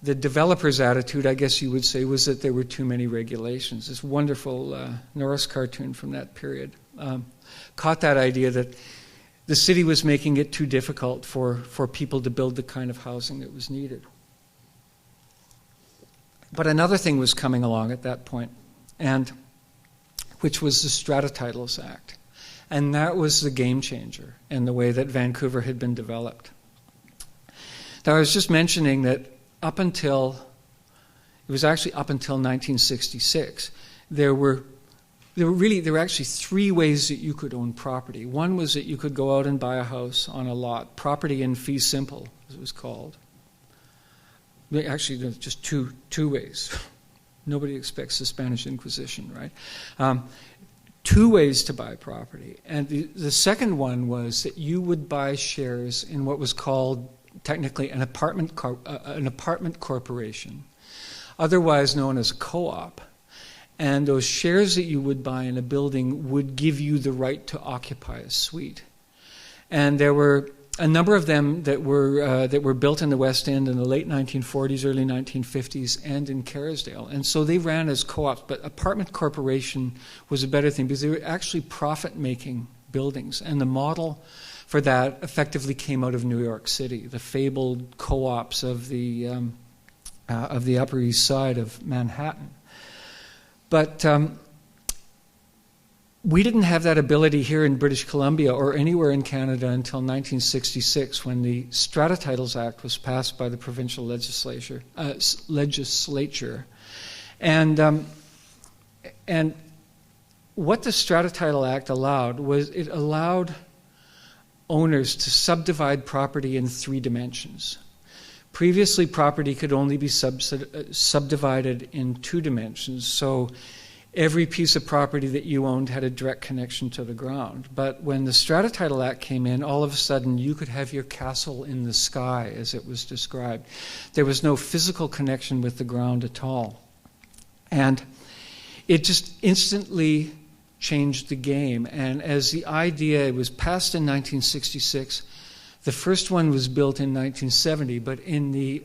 the developer's attitude, I guess you would say, was that there were too many regulations. This wonderful Norris cartoon from that period caught that idea that the city was making it too difficult for people to build the kind of housing that was needed. But another thing was coming along at that point, and which was the Strata Titles Act. And that was the game changer in the way that Vancouver had been developed. Now, I was just mentioning that up until 1966, there were actually three ways that you could own property. One was that you could go out and buy a house on a lot, property in fee simple, as it was called. Actually, there's just two ways. Nobody expects the Spanish Inquisition, right? Two ways to buy property. And the second one was that you would buy shares in what was called technically an apartment corporation, otherwise known as a co-op. And those shares that you would buy in a building would give you the right to occupy a suite. And there were a number of them that were built in the West End in the late 1940s, early 1950s, and in Kerrisdale. And so they ran as co-ops, but apartment corporation was a better thing because they were actually profit-making buildings. And the model for that effectively came out of New York City, the fabled co-ops of the Upper East Side of Manhattan. But we didn't have that ability here in British Columbia or anywhere in Canada until 1966, when the Strata Titles Act was passed by the provincial legislature. And what the Strata Title Act allowed was it allowed owners to subdivide property in three dimensions. Previously, property could only be subdivided in two dimensions, so every piece of property that you owned had a direct connection to the ground. But when the Strata Title Act came in, all of a sudden you could have your castle in the sky, as it was described. There was no physical connection with the ground at all. And it just instantly changed the game. And as the idea was passed in 1966, the first one was built in 1970, but in the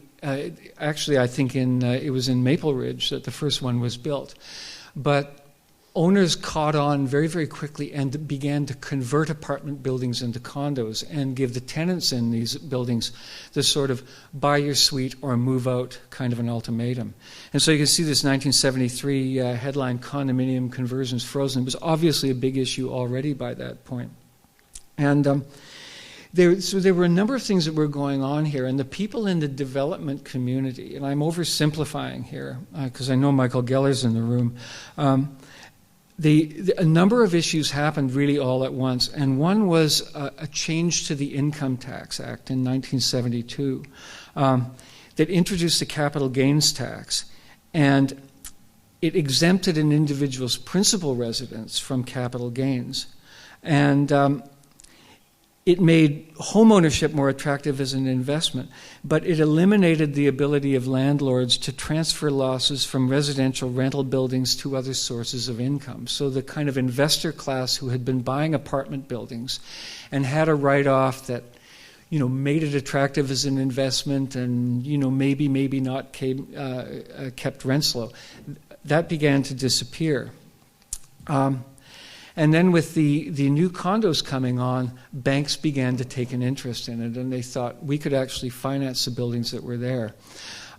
actually I think it was in Maple Ridge that the first one was built. But owners caught on very, very quickly and began to convert apartment buildings into condos and give the tenants in these buildings the sort of buy your suite or move out kind of an ultimatum. And so you can see this 1973 headline, condominium conversions frozen. It was obviously a big issue already by that point. And there were a number of things that were going on here, and the people in the development community, and I'm oversimplifying here because I know Michael Geller's in the room, a number of issues happened really all at once, and one was a change to the Income Tax Act in 1972 that introduced the capital gains tax, and it exempted an individual's principal residence from capital gains. And it made homeownership more attractive as an investment, but it eliminated the ability of landlords to transfer losses from residential rental buildings to other sources of income. So the kind of investor class who had been buying apartment buildings and had a write-off that, made it attractive as an investment and, maybe not kept rents low, that began to disappear. And then with the new condos coming on, banks began to take an interest in it, and they thought we could actually finance the buildings that were there.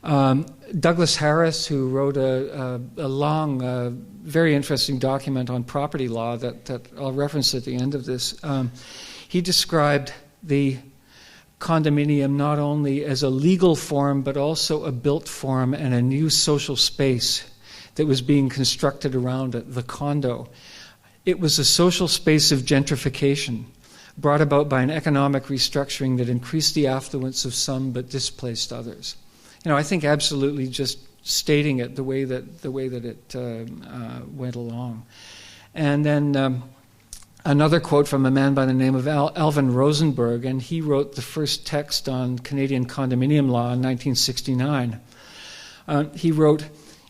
Douglas Harris, who wrote a long, very interesting document on property law that I'll reference at the end of this, he described the condominium not only as a legal form, but also a built form and a new social space that was being constructed around it, the condo. It was a social space of gentrification, brought about by an economic restructuring that increased the affluence of some but displaced others. I think absolutely just stating it the way that it went along. And then another quote from a man by the name of Alvin Rosenberg, and he wrote the first text on Canadian condominium law in 1969. He wrote,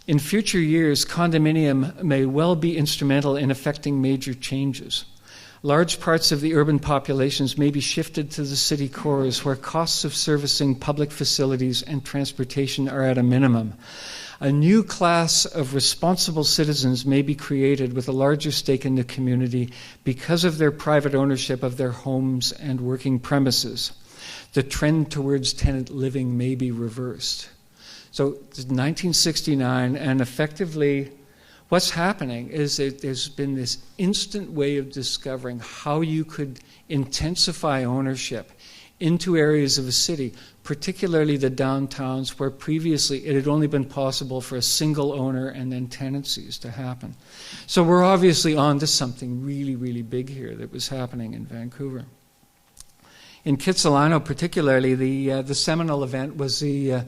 "In future years, condominium may well be instrumental in effecting major changes. Large parts of the urban populations may be shifted to the city cores where costs of servicing public facilities and transportation are at a minimum. A new class of responsible citizens may be created with a larger stake in the community because of their private ownership of their homes and working premises. The trend towards tenant living may be reversed." So it's 1969, and effectively what's happening is that there's been this instant way of discovering how you could intensify ownership into areas of a city, particularly the downtowns where previously it had only been possible for a single owner and then tenancies to happen. So we're obviously on to something really, really big here that was happening in Vancouver. In Kitsilano particularly, the seminal event was the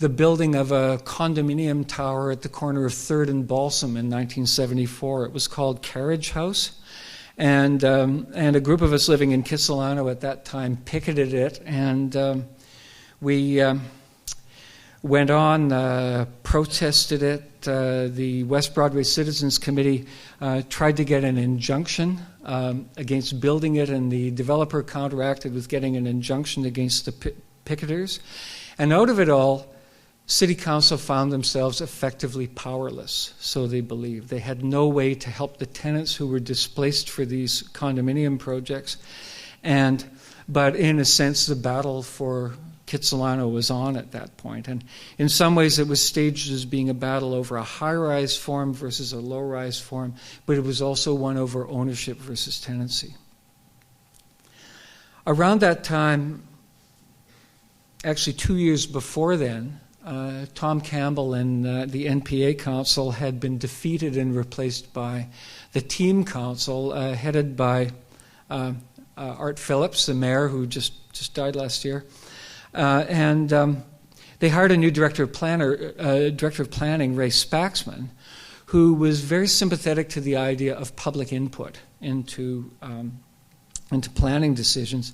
building of a condominium tower at the corner of 3rd and Balsam in 1974. It was called Carriage House. And a group of us living in Kitsilano at that time picketed it, and we went on, protested it. The West Broadway Citizens Committee tried to get an injunction against building it, and the developer counteracted with getting an injunction against the picketers. And out of it all, City Council found themselves effectively powerless, so they believed. They had no way to help the tenants who were displaced for these condominium projects. But in a sense, the battle for Kitsilano was on at that point. And in some ways, it was staged as being a battle over a high-rise form versus a low-rise form, but it was also one over ownership versus tenancy. Around that time, actually 2 years before then, Tom Campbell and the NPA Council had been defeated and replaced by the Team Council, headed by Art Phillips, the mayor who just died last year. And they hired a new director of planning, Ray Spaxman, who was very sympathetic to the idea of public input into planning decisions.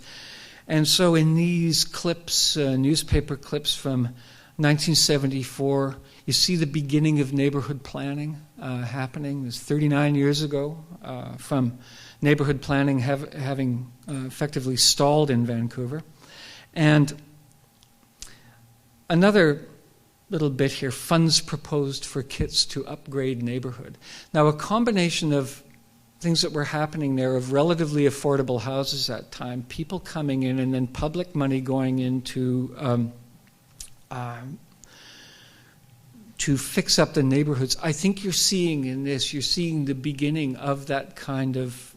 And so in these clips, newspaper clips from 1974, you see the beginning of neighborhood planning happening. It was 39 years ago from neighborhood planning having effectively stalled in Vancouver. And another little bit here, funds proposed for kits to upgrade neighborhood. Now, a combination of things that were happening there of relatively affordable houses at that time, people coming in, and then public money going into to fix up the neighborhoods. I think you're seeing in this, you're seeing the beginning of that kind of,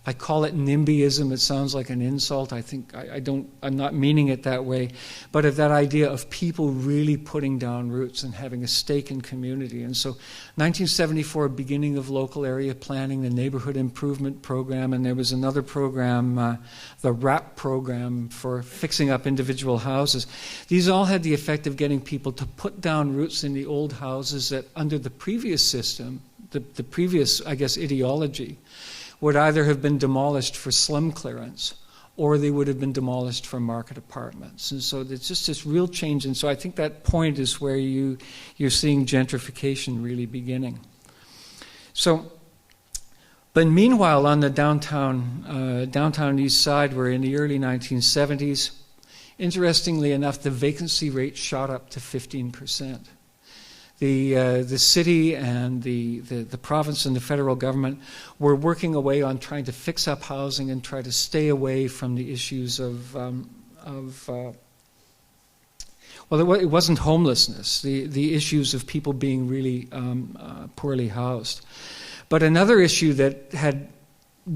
I call it NIMBYism. It sounds like an insult. I'm not meaning it that way, but of that idea of people really putting down roots and having a stake in community. And so 1974, beginning of local area planning, the Neighborhood Improvement Program, and there was another program, the RAP program for fixing up individual houses. These all had the effect of getting people to put down roots in the old houses that under the previous system, the previous, I guess, ideology, would either have been demolished for slum clearance or they would have been demolished for market apartments. And so it's just this real change. And so I think that point is where you're seeing gentrification really beginning. So, but meanwhile, on the downtown Eastside, where in the early 1970s, interestingly enough, the vacancy rate shot up to 15%. The city and the province and the federal government were working away on trying to fix up housing and try to stay away from the issues well, it wasn't homelessness, the issues of people being really poorly housed. But another issue that had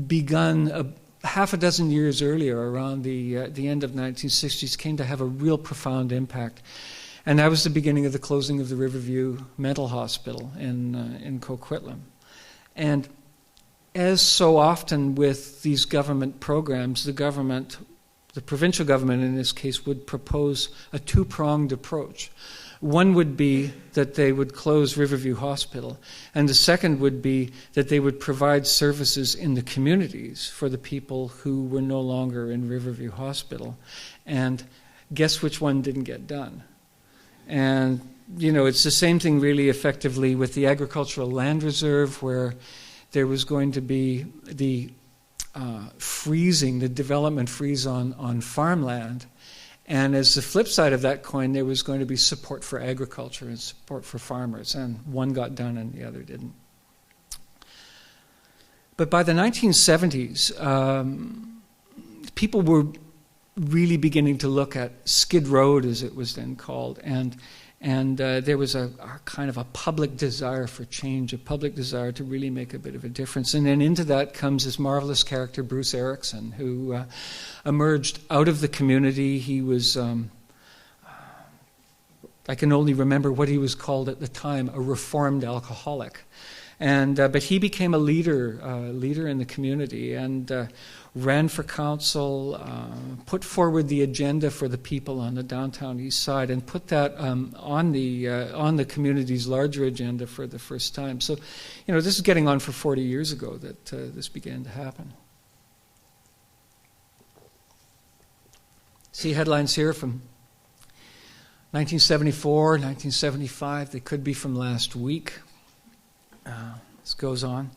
begun half a dozen years earlier, around the end of the 1960s, came to have a real profound impact. And that was the beginning of the closing of the Riverview Mental Hospital in Coquitlam. And as so often with these government programs, the provincial government in this case, would propose a two-pronged approach. One would be that they would close Riverview Hospital, and the second would be that they would provide services in the communities for the people who were no longer in Riverview Hospital. And guess which one didn't get done? And, it's the same thing really effectively with the agricultural land reserve, where there was going to be the development freeze on farmland. And as the flip side of that coin, there was going to be support for agriculture and support for farmers, and one got done and the other didn't. But by the 1970s, people were really beginning to look at Skid Road, as it was then called, and there was a kind of a public desire for change, a public desire to really make a bit of a difference. And then into that comes this marvelous character, Bruce Erickson, who emerged out of the community. He was, I can only remember what he was called at the time, a reformed alcoholic. But he became a leader in the community, and ran for council, put forward the agenda for the people on the Downtown Eastside, and put that on the community's larger agenda for the first time. So, this is getting on for 40 years ago that this began to happen. See headlines here from 1974, 1975. They could be from last week. This goes on.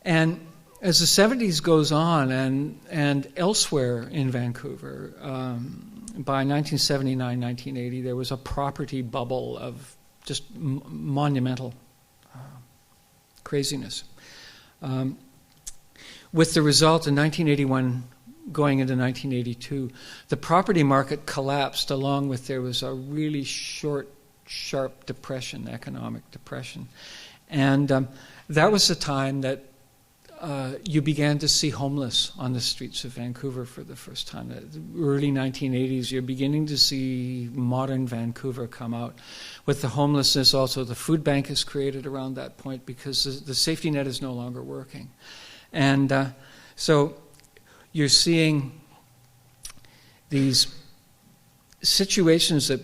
And as the 70s goes on, and elsewhere in Vancouver, by 1979, 1980, there was a property bubble of just monumental craziness. With the result in 1981 going into 1982, the property market collapsed, along with there was a really short, sharp depression, economic depression. And that was the time that you began to see homeless on the streets of Vancouver for the first time. The early 1980s, you're beginning to see modern Vancouver come out. With the homelessness, also the food bank is created around that point because the safety net is no longer working. And so you're seeing these situations that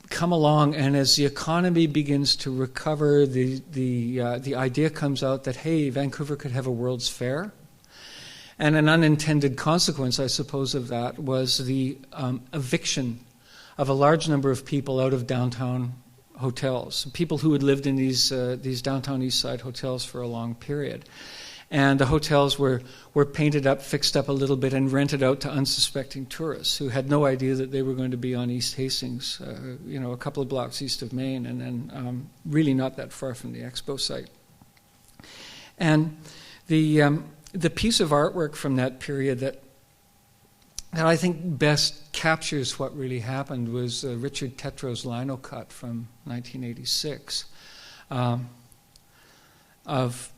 come along, and as the economy begins to recover, the idea comes out that, hey, Vancouver could have a World's Fair. And an unintended consequence, I suppose, of that was the eviction of a large number of people out of downtown hotels, people who had lived in these Downtown Eastside hotels for a long period. And the hotels were painted up, fixed up a little bit, and rented out to unsuspecting tourists who had no idea that they were going to be on East Hastings, a couple of blocks east of Main, and then really not that far from the Expo site. And the piece of artwork from that period that I think best captures what really happened was Richard Tetro's lino cut from 1986 of,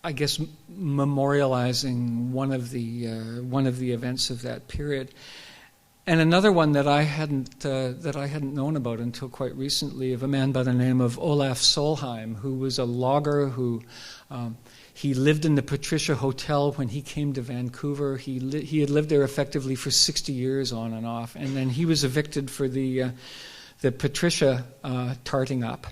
I guess, memorializing one of the events of that period, and another one that I hadn't known about until quite recently, of a man by the name of Olaf Solheim, who was a logger who he lived in the Patricia Hotel when he came to Vancouver. He had lived there effectively for 60 years on and off, and then he was evicted for the Patricia tarting up.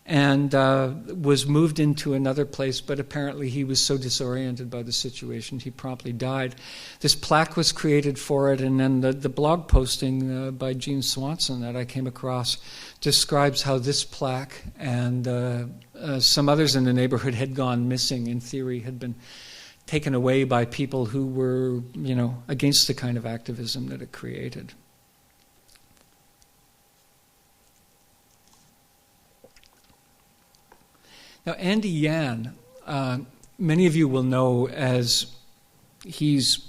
And was moved into another place, but apparently he was so disoriented by the situation he promptly died. This plaque was created for it, and then the blog posting by Gene Swanson that I came across describes how this plaque and some others in the neighborhood had gone missing, in theory had been taken away by people who were, against the kind of activism that it created. Now, Andy Yan, many of you will know as he's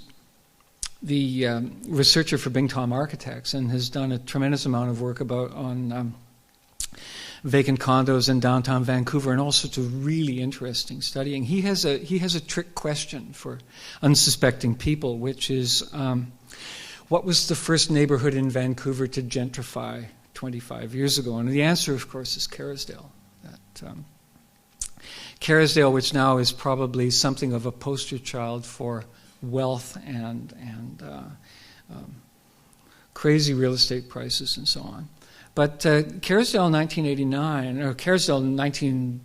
the researcher for Bing Tom Architects and has done a tremendous amount of work on vacant condos in downtown Vancouver and all sorts of really interesting studying. He has a trick question for unsuspecting people, which is, what was the first neighborhood in Vancouver to gentrify 25 years ago? And the answer, of course, is Kerrisdale. Kerrisdale, which now is probably something of a poster child for wealth and crazy real estate prices and so on. But Kerrisdale in 1989, or Kerrisdale in 1950s,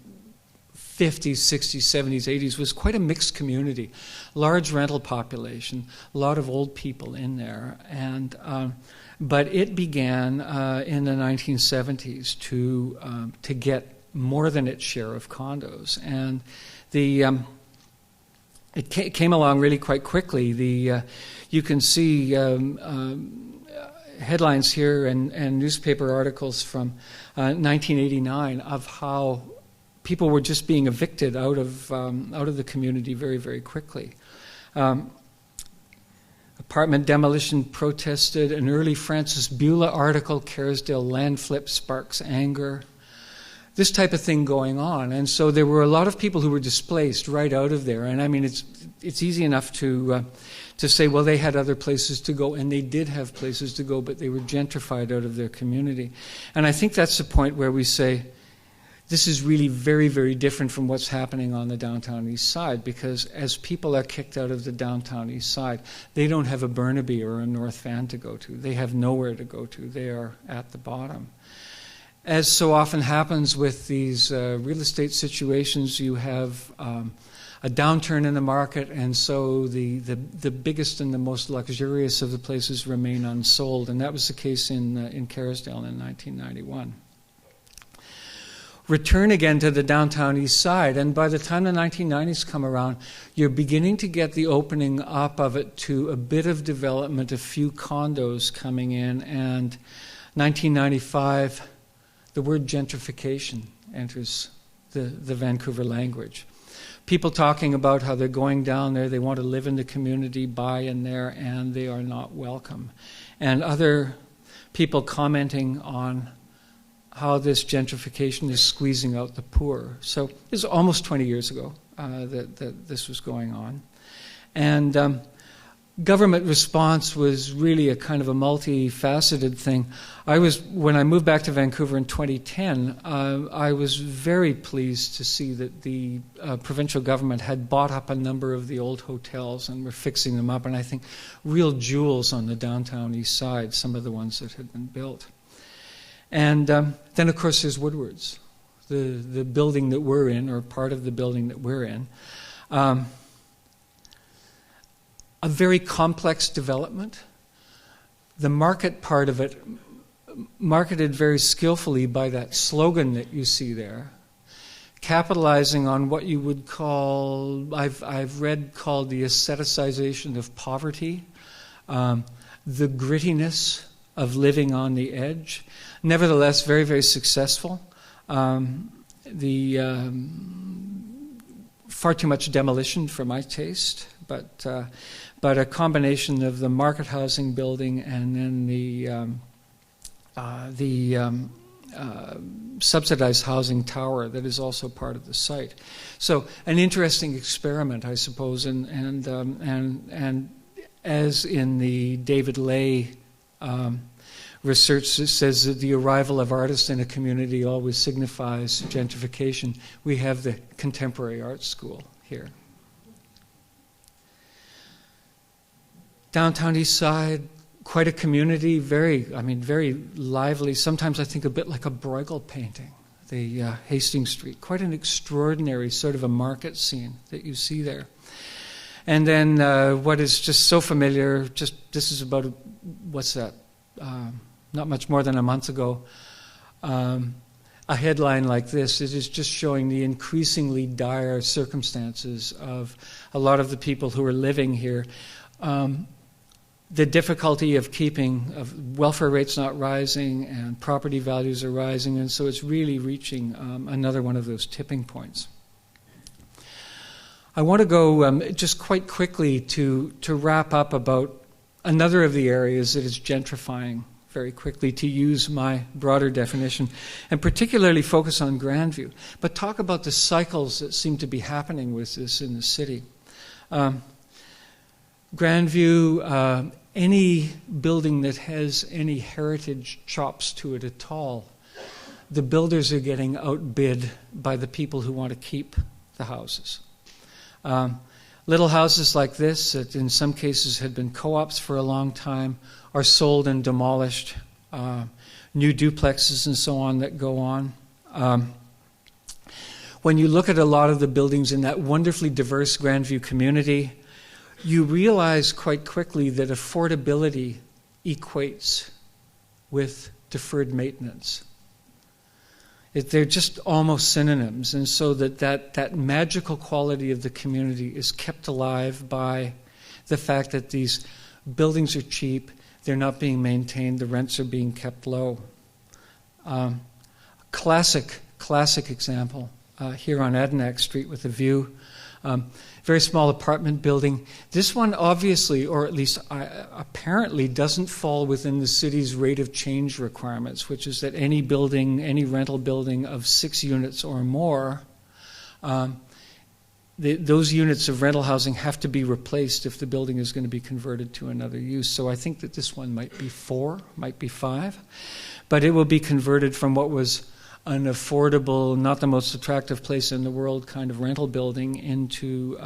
60s, 70s, 80s was quite a mixed community. Large rental population, a lot of old people in there. And but it began in the 1970s to get more than its share of condos. And it came along really quite quickly. You can see headlines here and newspaper articles from 1989 of how people were just being evicted out of the community very, very quickly. Apartment demolition protested. An early Francis Beulah article, Kerrisdale land flip sparks anger. This type of thing going on. And so there were a lot of people who were displaced right out of there. And I mean, it's easy enough to say, well, they had other places to go, and they did have places to go, but they were gentrified out of their community. And I think that's the point where we say, this is really very, very different from what's happening on the Downtown East Side, because as people are kicked out of the Downtown East Side, they don't have a Burnaby or a North Van to go to. They have nowhere to go to. They are at the bottom. As so often happens with these real estate situations, you have a downturn in the market, and so the biggest and the most luxurious of the places remain unsold, and that was the case in Kerrisdale in 1991. Return again to the Downtown East Side, and by the time the 1990s come around, you're beginning to get the opening up of it to a bit of development, a few condos coming in, and 1995, the word gentrification enters the Vancouver language. People talking about how they're going down there, they want to live in the community, buy in there, and they are not welcome. And other people commenting on how this gentrification is squeezing out the poor. So it's almost 20 years ago that this was going on. And government response was really a kind of a multifaceted thing. When I moved back to Vancouver in 2010, I was very pleased to see that the provincial government had bought up a number of the old hotels and were fixing them up, and I think real jewels on the Downtown East Side, some of the ones that had been built. And then, of course, there's Woodward's, the building that we're in, or part of the building that we're in. A very complex development. The market part of it, marketed very skillfully by that slogan that you see there, capitalizing on what you would call, I've read called the aestheticization of poverty, the grittiness of living on the edge. Nevertheless, very, very successful. Far too much demolition for my taste, but a combination of the market housing building and then the subsidized housing tower that is also part of the site. So an interesting experiment, I suppose, and as in the David Lay research that says that the arrival of artists in a community always signifies gentrification, we have the Contemporary Art School here. Downtown East Side, quite a community, very lively. Sometimes I think a bit like a Bruegel painting, the Hastings Street. Quite an extraordinary sort of a market scene that you see there. And then what is just so familiar, this is about, not much more than a month ago, a headline like this. It is just showing the increasingly dire circumstances of a lot of the people who are living here. The difficulty of welfare rates not rising and property values are rising, and so it's really reaching another one of those tipping points. I want to go just quite quickly to wrap up about another of the areas that is gentrifying very quickly, to use my broader definition, and particularly focus on Grandview, but talk about the cycles that seem to be happening with this in the city. Grandview, any building that has any heritage chops to it at all, the builders are getting outbid by the people who want to keep the houses. Little houses like this, that in some cases had been co-ops for a long time, are sold and demolished. New duplexes and so on that go on. When you look at a lot of the buildings in that wonderfully diverse Grandview community, you realize quite quickly that affordability equates with deferred maintenance. They're just almost synonyms, and so that magical quality of the community is kept alive by the fact that these buildings are cheap, they're not being maintained, the rents are being kept low. Classic example here on Adenac Street with a view. Very small apartment building. This one obviously, or at least apparently, doesn't fall within the city's rate of change requirements, which is that any building, any rental building of 6 units or more, those units of rental housing have to be replaced if the building is going to be converted to another use. So I think that this one might be 4, might be 5, but it will be converted from what was an affordable, not the most attractive place in the world kind of rental building into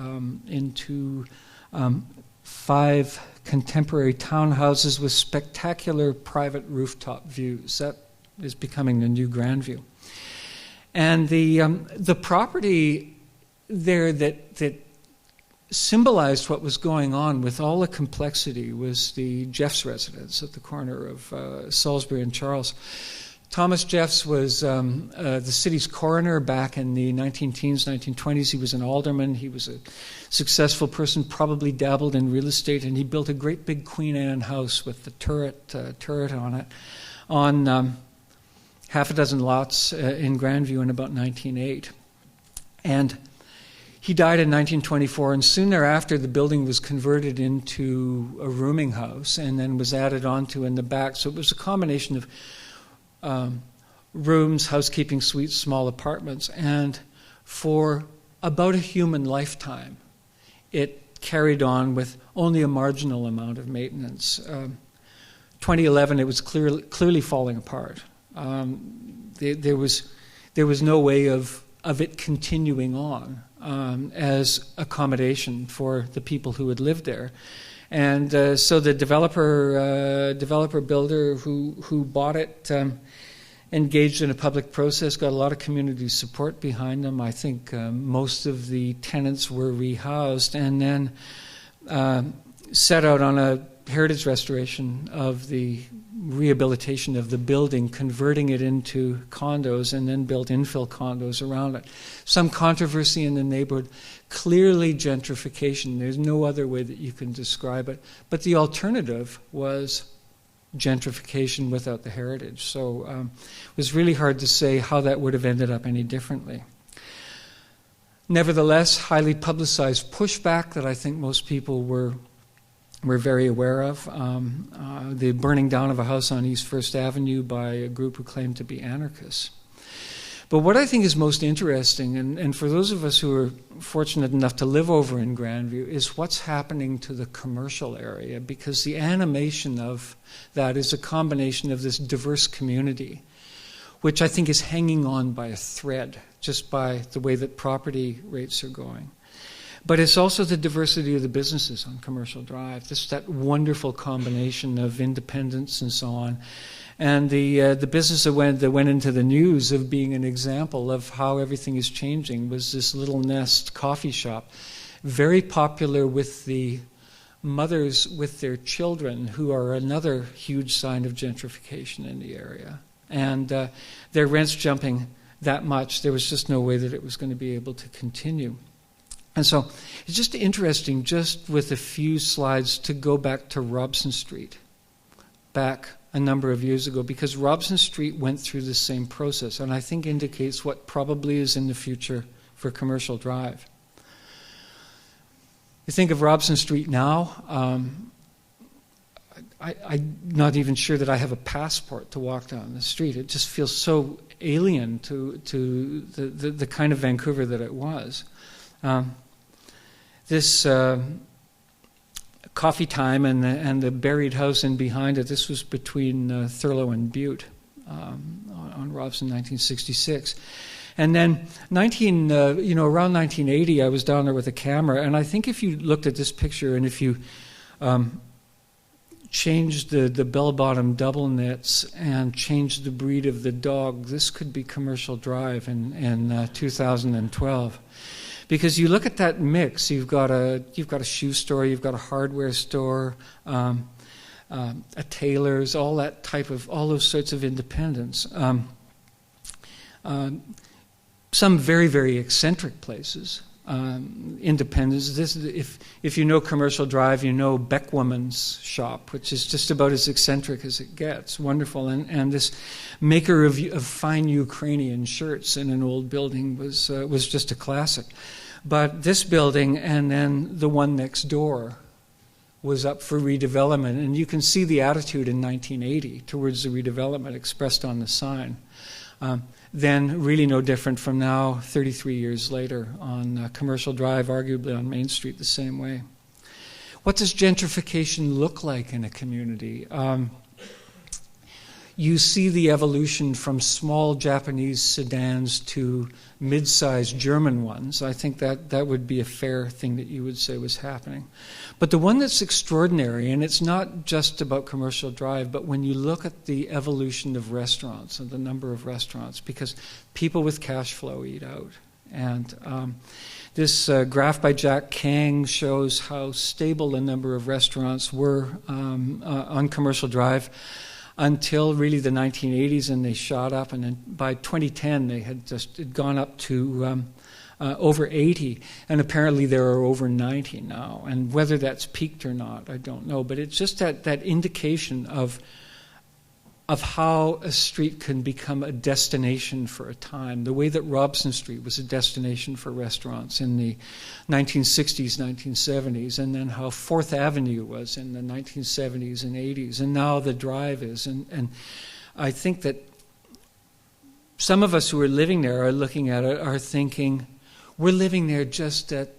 5 contemporary townhouses with spectacular private rooftop views. That is becoming the new Grandview. And the property there that symbolized what was going on with all the complexity was the Jeffs residence at the corner of Salisbury and Charles. Thomas Jeffs was the city's coroner back in the 19-teens, 1920s. He was an alderman. He was a successful person, probably dabbled in real estate, and he built a great big Queen Anne house with the turret on it on half a dozen lots in Grandview in about 1908. And he died in 1924, and soon thereafter the building was converted into a rooming house and then was added onto in the back. So it was a combination of rooms, housekeeping suites, small apartments, and for about a human lifetime, it carried on with only a marginal amount of maintenance. 2011, it was clearly falling apart. There was no way of it continuing on as accommodation for the people who had lived there. And so the developer builder who bought it engaged in a public process, got a lot of community support behind them. I think most of the tenants were rehoused, and then set out on a heritage restoration of the rehabilitation of the building, converting it into condos, and then built infill condos around it. Some controversy in the neighborhood, clearly gentrification. There's no other way that you can describe it. But the alternative was gentrification without the heritage. So it was really hard to say how that would have ended up any differently. Nevertheless, highly publicized pushback that I think most people were very aware of. The burning down of a house on East First Avenue by a group who claimed to be anarchists. But what I think is most interesting, and for those of us who are fortunate enough to live over in Grandview, is what's happening to the commercial area, because the animation of that is a combination of this diverse community, which I think is hanging on by a thread, just by the way that property rates are going. But it's also the diversity of the businesses on Commercial Drive, that wonderful combination of independence and so on. And the business that went into the news of being an example of how everything is changing was this Little Nest coffee shop, very popular with the mothers with their children, who are another huge sign of gentrification in the area. And their rents jumping that much, there was just no way that it was going to be able to continue. And so it's just interesting, just with a few slides, to go back to Robson Street, back a number of years ago, because Robson Street went through the same process, and I think indicates what probably is in the future for Commercial Drive. You think of Robson Street now, I'm not even sure that I have a passport to walk down the street. It just feels so alien to the kind of Vancouver that it was. This Coffee Time and the buried house in behind it, this was between Thurlow and Butte on Robson, 1966. And then around 1980, I was down there with a camera, and I think if you looked at this picture and if you changed the bell-bottom double knits and changed the breed of the dog, this could be Commercial Drive in 2012. Because you look at that mix, you've got a shoe store, you've got a hardware store, a tailor's, all those sorts of independents. Some very, very eccentric places. Independence. If you know Commercial Drive, you know Beckwoman's shop, which is just about as eccentric as it gets. Wonderful. And this maker of fine Ukrainian shirts in an old building was just a classic. But this building and then the one next door was up for redevelopment, and you can see the attitude in 1980 towards the redevelopment expressed on the sign. Then really no different from now, 33 years later, on Commercial Drive, arguably on Main Street the same way. What does gentrification look like in a community? You see the evolution from small Japanese sedans to mid-sized German ones. I think that would be a fair thing that you would say was happening. But the one that's extraordinary, and it's not just about Commercial Drive, but when you look at the evolution of restaurants and the number of restaurants, because people with cash flow eat out. And this graph by Jack Kang shows how stable the number of restaurants were on Commercial Drive until really the 1980s, and they shot up, and then by 2010 they had gone up to over 80, and apparently there are over 90 now. And whether that's peaked or not, I don't know, but it's just that indication of how a street can become a destination for a time, the way that Robson Street was a destination for restaurants in the 1960s, 1970s, and then how 4th Avenue was in the 1970s and 80s, and now the Drive is. And I think that some of us who are living there are looking at it, are thinking, we're living there just at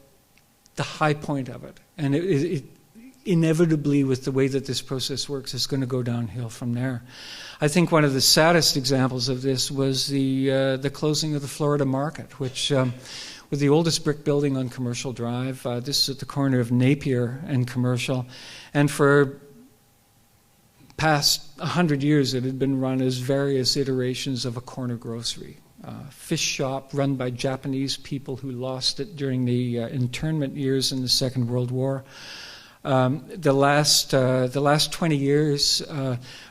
the high point of it. And it inevitably, with the way that this process works, is going to go downhill from there. I think one of the saddest examples of this was the closing of the Florida Market, which was the oldest brick building on Commercial Drive. This is at the corner of Napier and Commercial. And for past 100 years, it had been run as various iterations of a corner grocery. Fish shop run by Japanese people who lost it during the internment years in the Second World War. The last 20 years,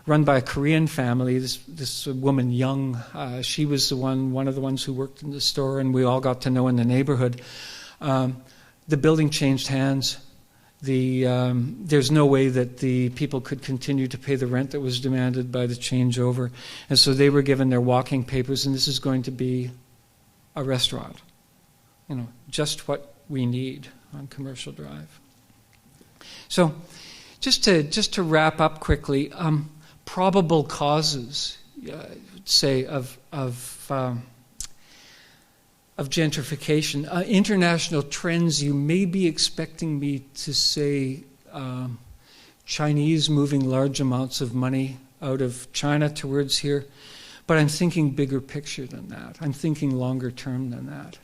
run by a Korean family. This woman, Young, she was one of the ones who worked in the store, and we all got to know in the neighborhood. The building changed hands. There's no way that the people could continue to pay the rent that was demanded by the changeover, and so they were given their walking papers, and this is going to be a restaurant. Just what we need on Commercial Drive. So, just to wrap up quickly, probable causes, say, of gentrification. International trends, you may be expecting me to say Chinese moving large amounts of money out of China towards here, but I'm thinking bigger picture than that. I'm thinking longer term than that.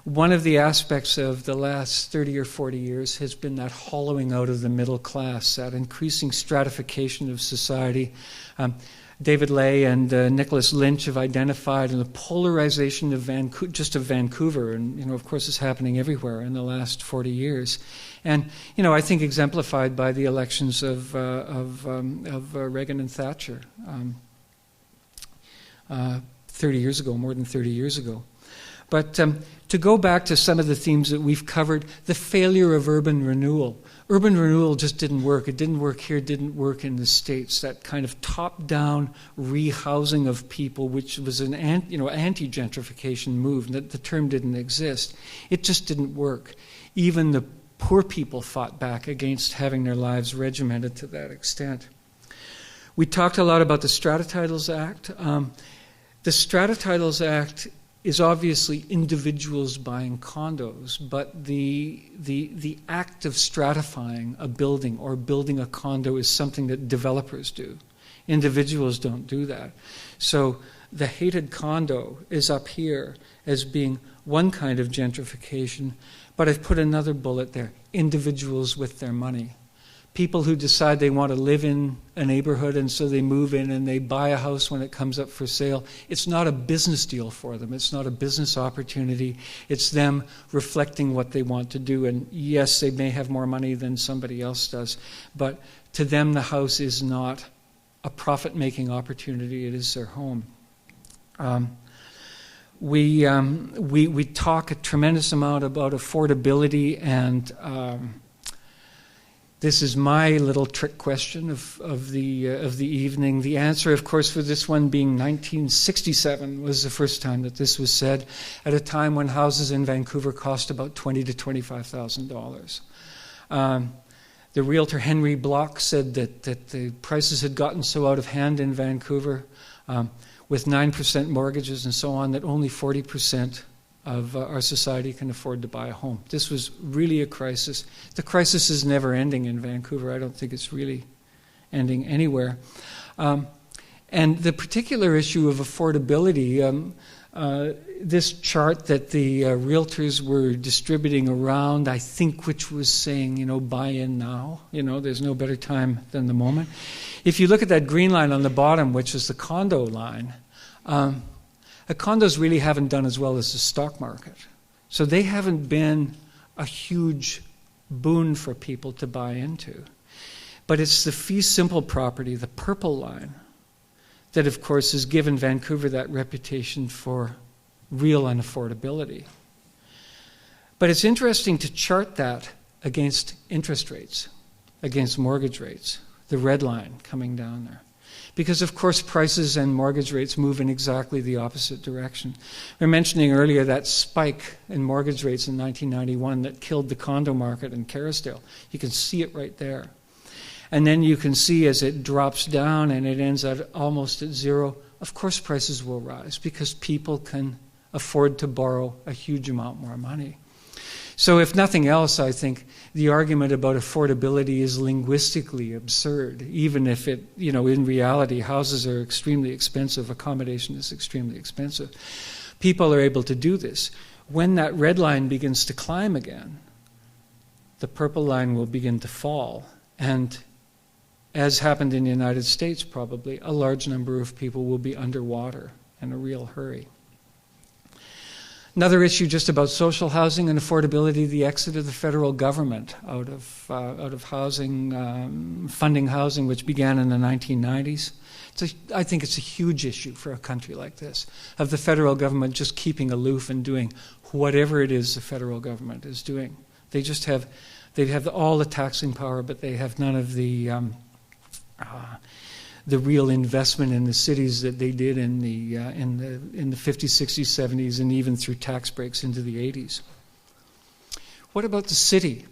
One of the aspects of the last 30 or 40 years has been that hollowing out of the middle class, that increasing stratification of society. David Lay and Nicholas Lynch have identified the polarization of Vancouver, and of course it's happening everywhere in the last 40 years. And I think exemplified by the elections of Reagan and Thatcher 30 years ago, more than 30 years ago. But to go back to some of the themes that we've covered, the failure of urban renewal. Urban renewal just didn't work. It didn't work here, didn't work in the States. That kind of top-down rehousing of people, which was an anti-gentrification move. The term didn't exist. It just didn't work. Even the poor people fought back against having their lives regimented to that extent. We talked a lot about the Strata Titles Act. The Strata Titles Act is obviously individuals buying condos, but the act of stratifying a building or building a condo is something that developers do. Individuals don't do that. So the hated condo is up here as being one kind of gentrification, but I've put another bullet there, individuals with their money. People who decide they want to live in a neighborhood and so they move in and they buy a house when it comes up for sale. It's not a business deal for them. It's not a business opportunity. It's them reflecting what they want to do. And yes, they may have more money than somebody else does, but to them the house is not a profit-making opportunity. It is their home. We talk a tremendous amount about affordability, and this is my little trick question of the evening. The answer, of course, for this one being 1967 was the first time that this was said, at a time when houses in Vancouver cost about $20,000 to $25,000. The realtor Henry Block said that the prices had gotten so out of hand in Vancouver, with 9% mortgages and so on, that only 40% of our society can afford to buy a home. This was really a crisis. The crisis is never ending in Vancouver. I don't think it's really ending anywhere. And the particular issue of affordability, this chart that the realtors were distributing around, I think, which was saying, buy in now. There's no better time than the moment. If you look at that green line on the bottom, which is the condo line, condos really haven't done as well as the stock market. So they haven't been a huge boon for people to buy into. But it's the fee simple property, the purple line, that of course has given Vancouver that reputation for real unaffordability. But it's interesting to chart that against interest rates, against mortgage rates, the red line coming down there. Because, of course, prices and mortgage rates move in exactly the opposite direction. We were mentioning earlier that spike in mortgage rates in 1991 that killed the condo market in Kerrisdale. You can see it right there. And then you can see as it drops down and it ends at almost at zero, of course prices will rise because people can afford to borrow a huge amount more money. So if nothing else, I think the argument about affordability is linguistically absurd, even if it, in reality, houses are extremely expensive, accommodation is extremely expensive. People are able to do this. When that red line begins to climb again, the purple line will begin to fall. And as happened in the United States probably, a large number of people will be underwater in a real hurry. Another issue just about social housing and affordability, the exit of the federal government out of housing, funding housing, which began in the 1990s. I think it's a huge issue for a country like this, of the federal government just keeping aloof and doing whatever it is the federal government is doing. They have all the taxing power, but they have none of the real investment in the cities that they did in the 50s, 60s, 70s, and even through tax breaks into the 80s. What about the city?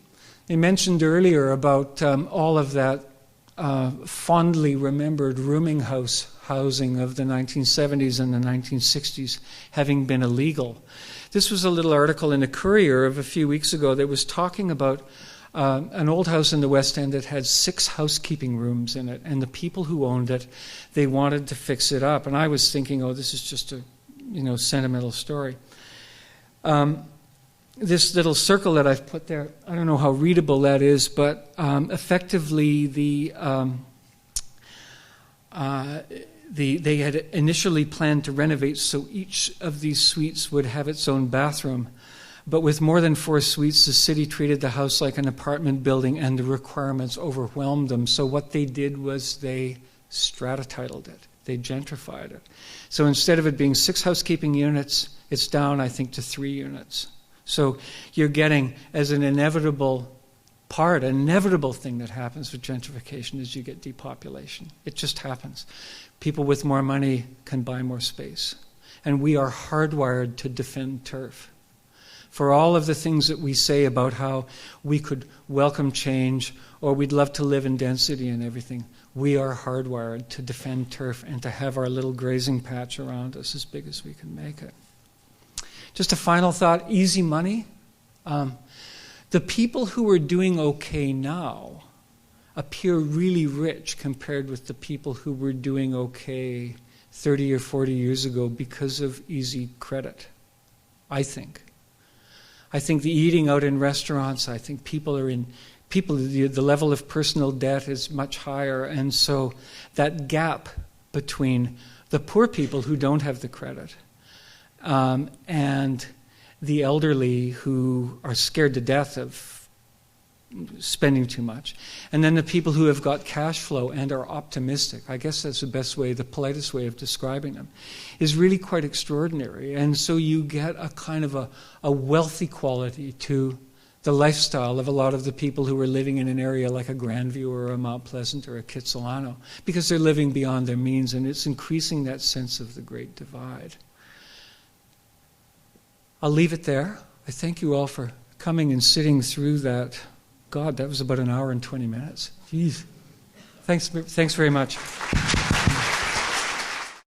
They mentioned earlier about all of that fondly remembered rooming house housing of the 1970s and the 1960s having been illegal. This was a little article in the Courier of a few weeks ago that was talking about an old house in the West End that had 6 housekeeping rooms in it, and the people who owned it, they wanted to fix it up. And I was thinking, this is just a sentimental story. This little circle that I've put there, I don't know how readable that is, but effectively they had initially planned to renovate so each of these suites would have its own bathroom. But with more than 4 suites, the city treated the house like an apartment building and the requirements overwhelmed them. So what they did was they strata titled it. They gentrified it. So instead of it being 6 housekeeping units, it's down, I think, to 3 units. So you're getting, as an inevitable thing that happens with gentrification is you get depopulation. It just happens. People with more money can buy more space. And we are hardwired to defend turf. For all of the things that we say about how we could welcome change or we'd love to live in density and everything, we are hardwired to defend turf and to have our little grazing patch around us as big as we can make it. Just a final thought, easy money. The people who are doing okay now appear really rich compared with the people who were doing okay 30 or 40 years ago because of easy credit, I think. I think the eating out in restaurants, I think the level of personal debt is much higher, and so that gap between the poor people who don't have the credit and the elderly who are scared to death of spending too much, and then the people who have got cash flow and are optimistic, I guess that's the politest way of describing them, is really quite extraordinary. And so you get a kind of a wealthy quality to the lifestyle of a lot of the people who are living in an area like a Grandview or a Mount Pleasant or a Kitsilano, because they're living beyond their means, and it's increasing that sense of the Great Divide. I'll leave it there. I thank you all for coming and sitting through that. God, that was about an hour and 20 minutes. Jeez. Thanks very much.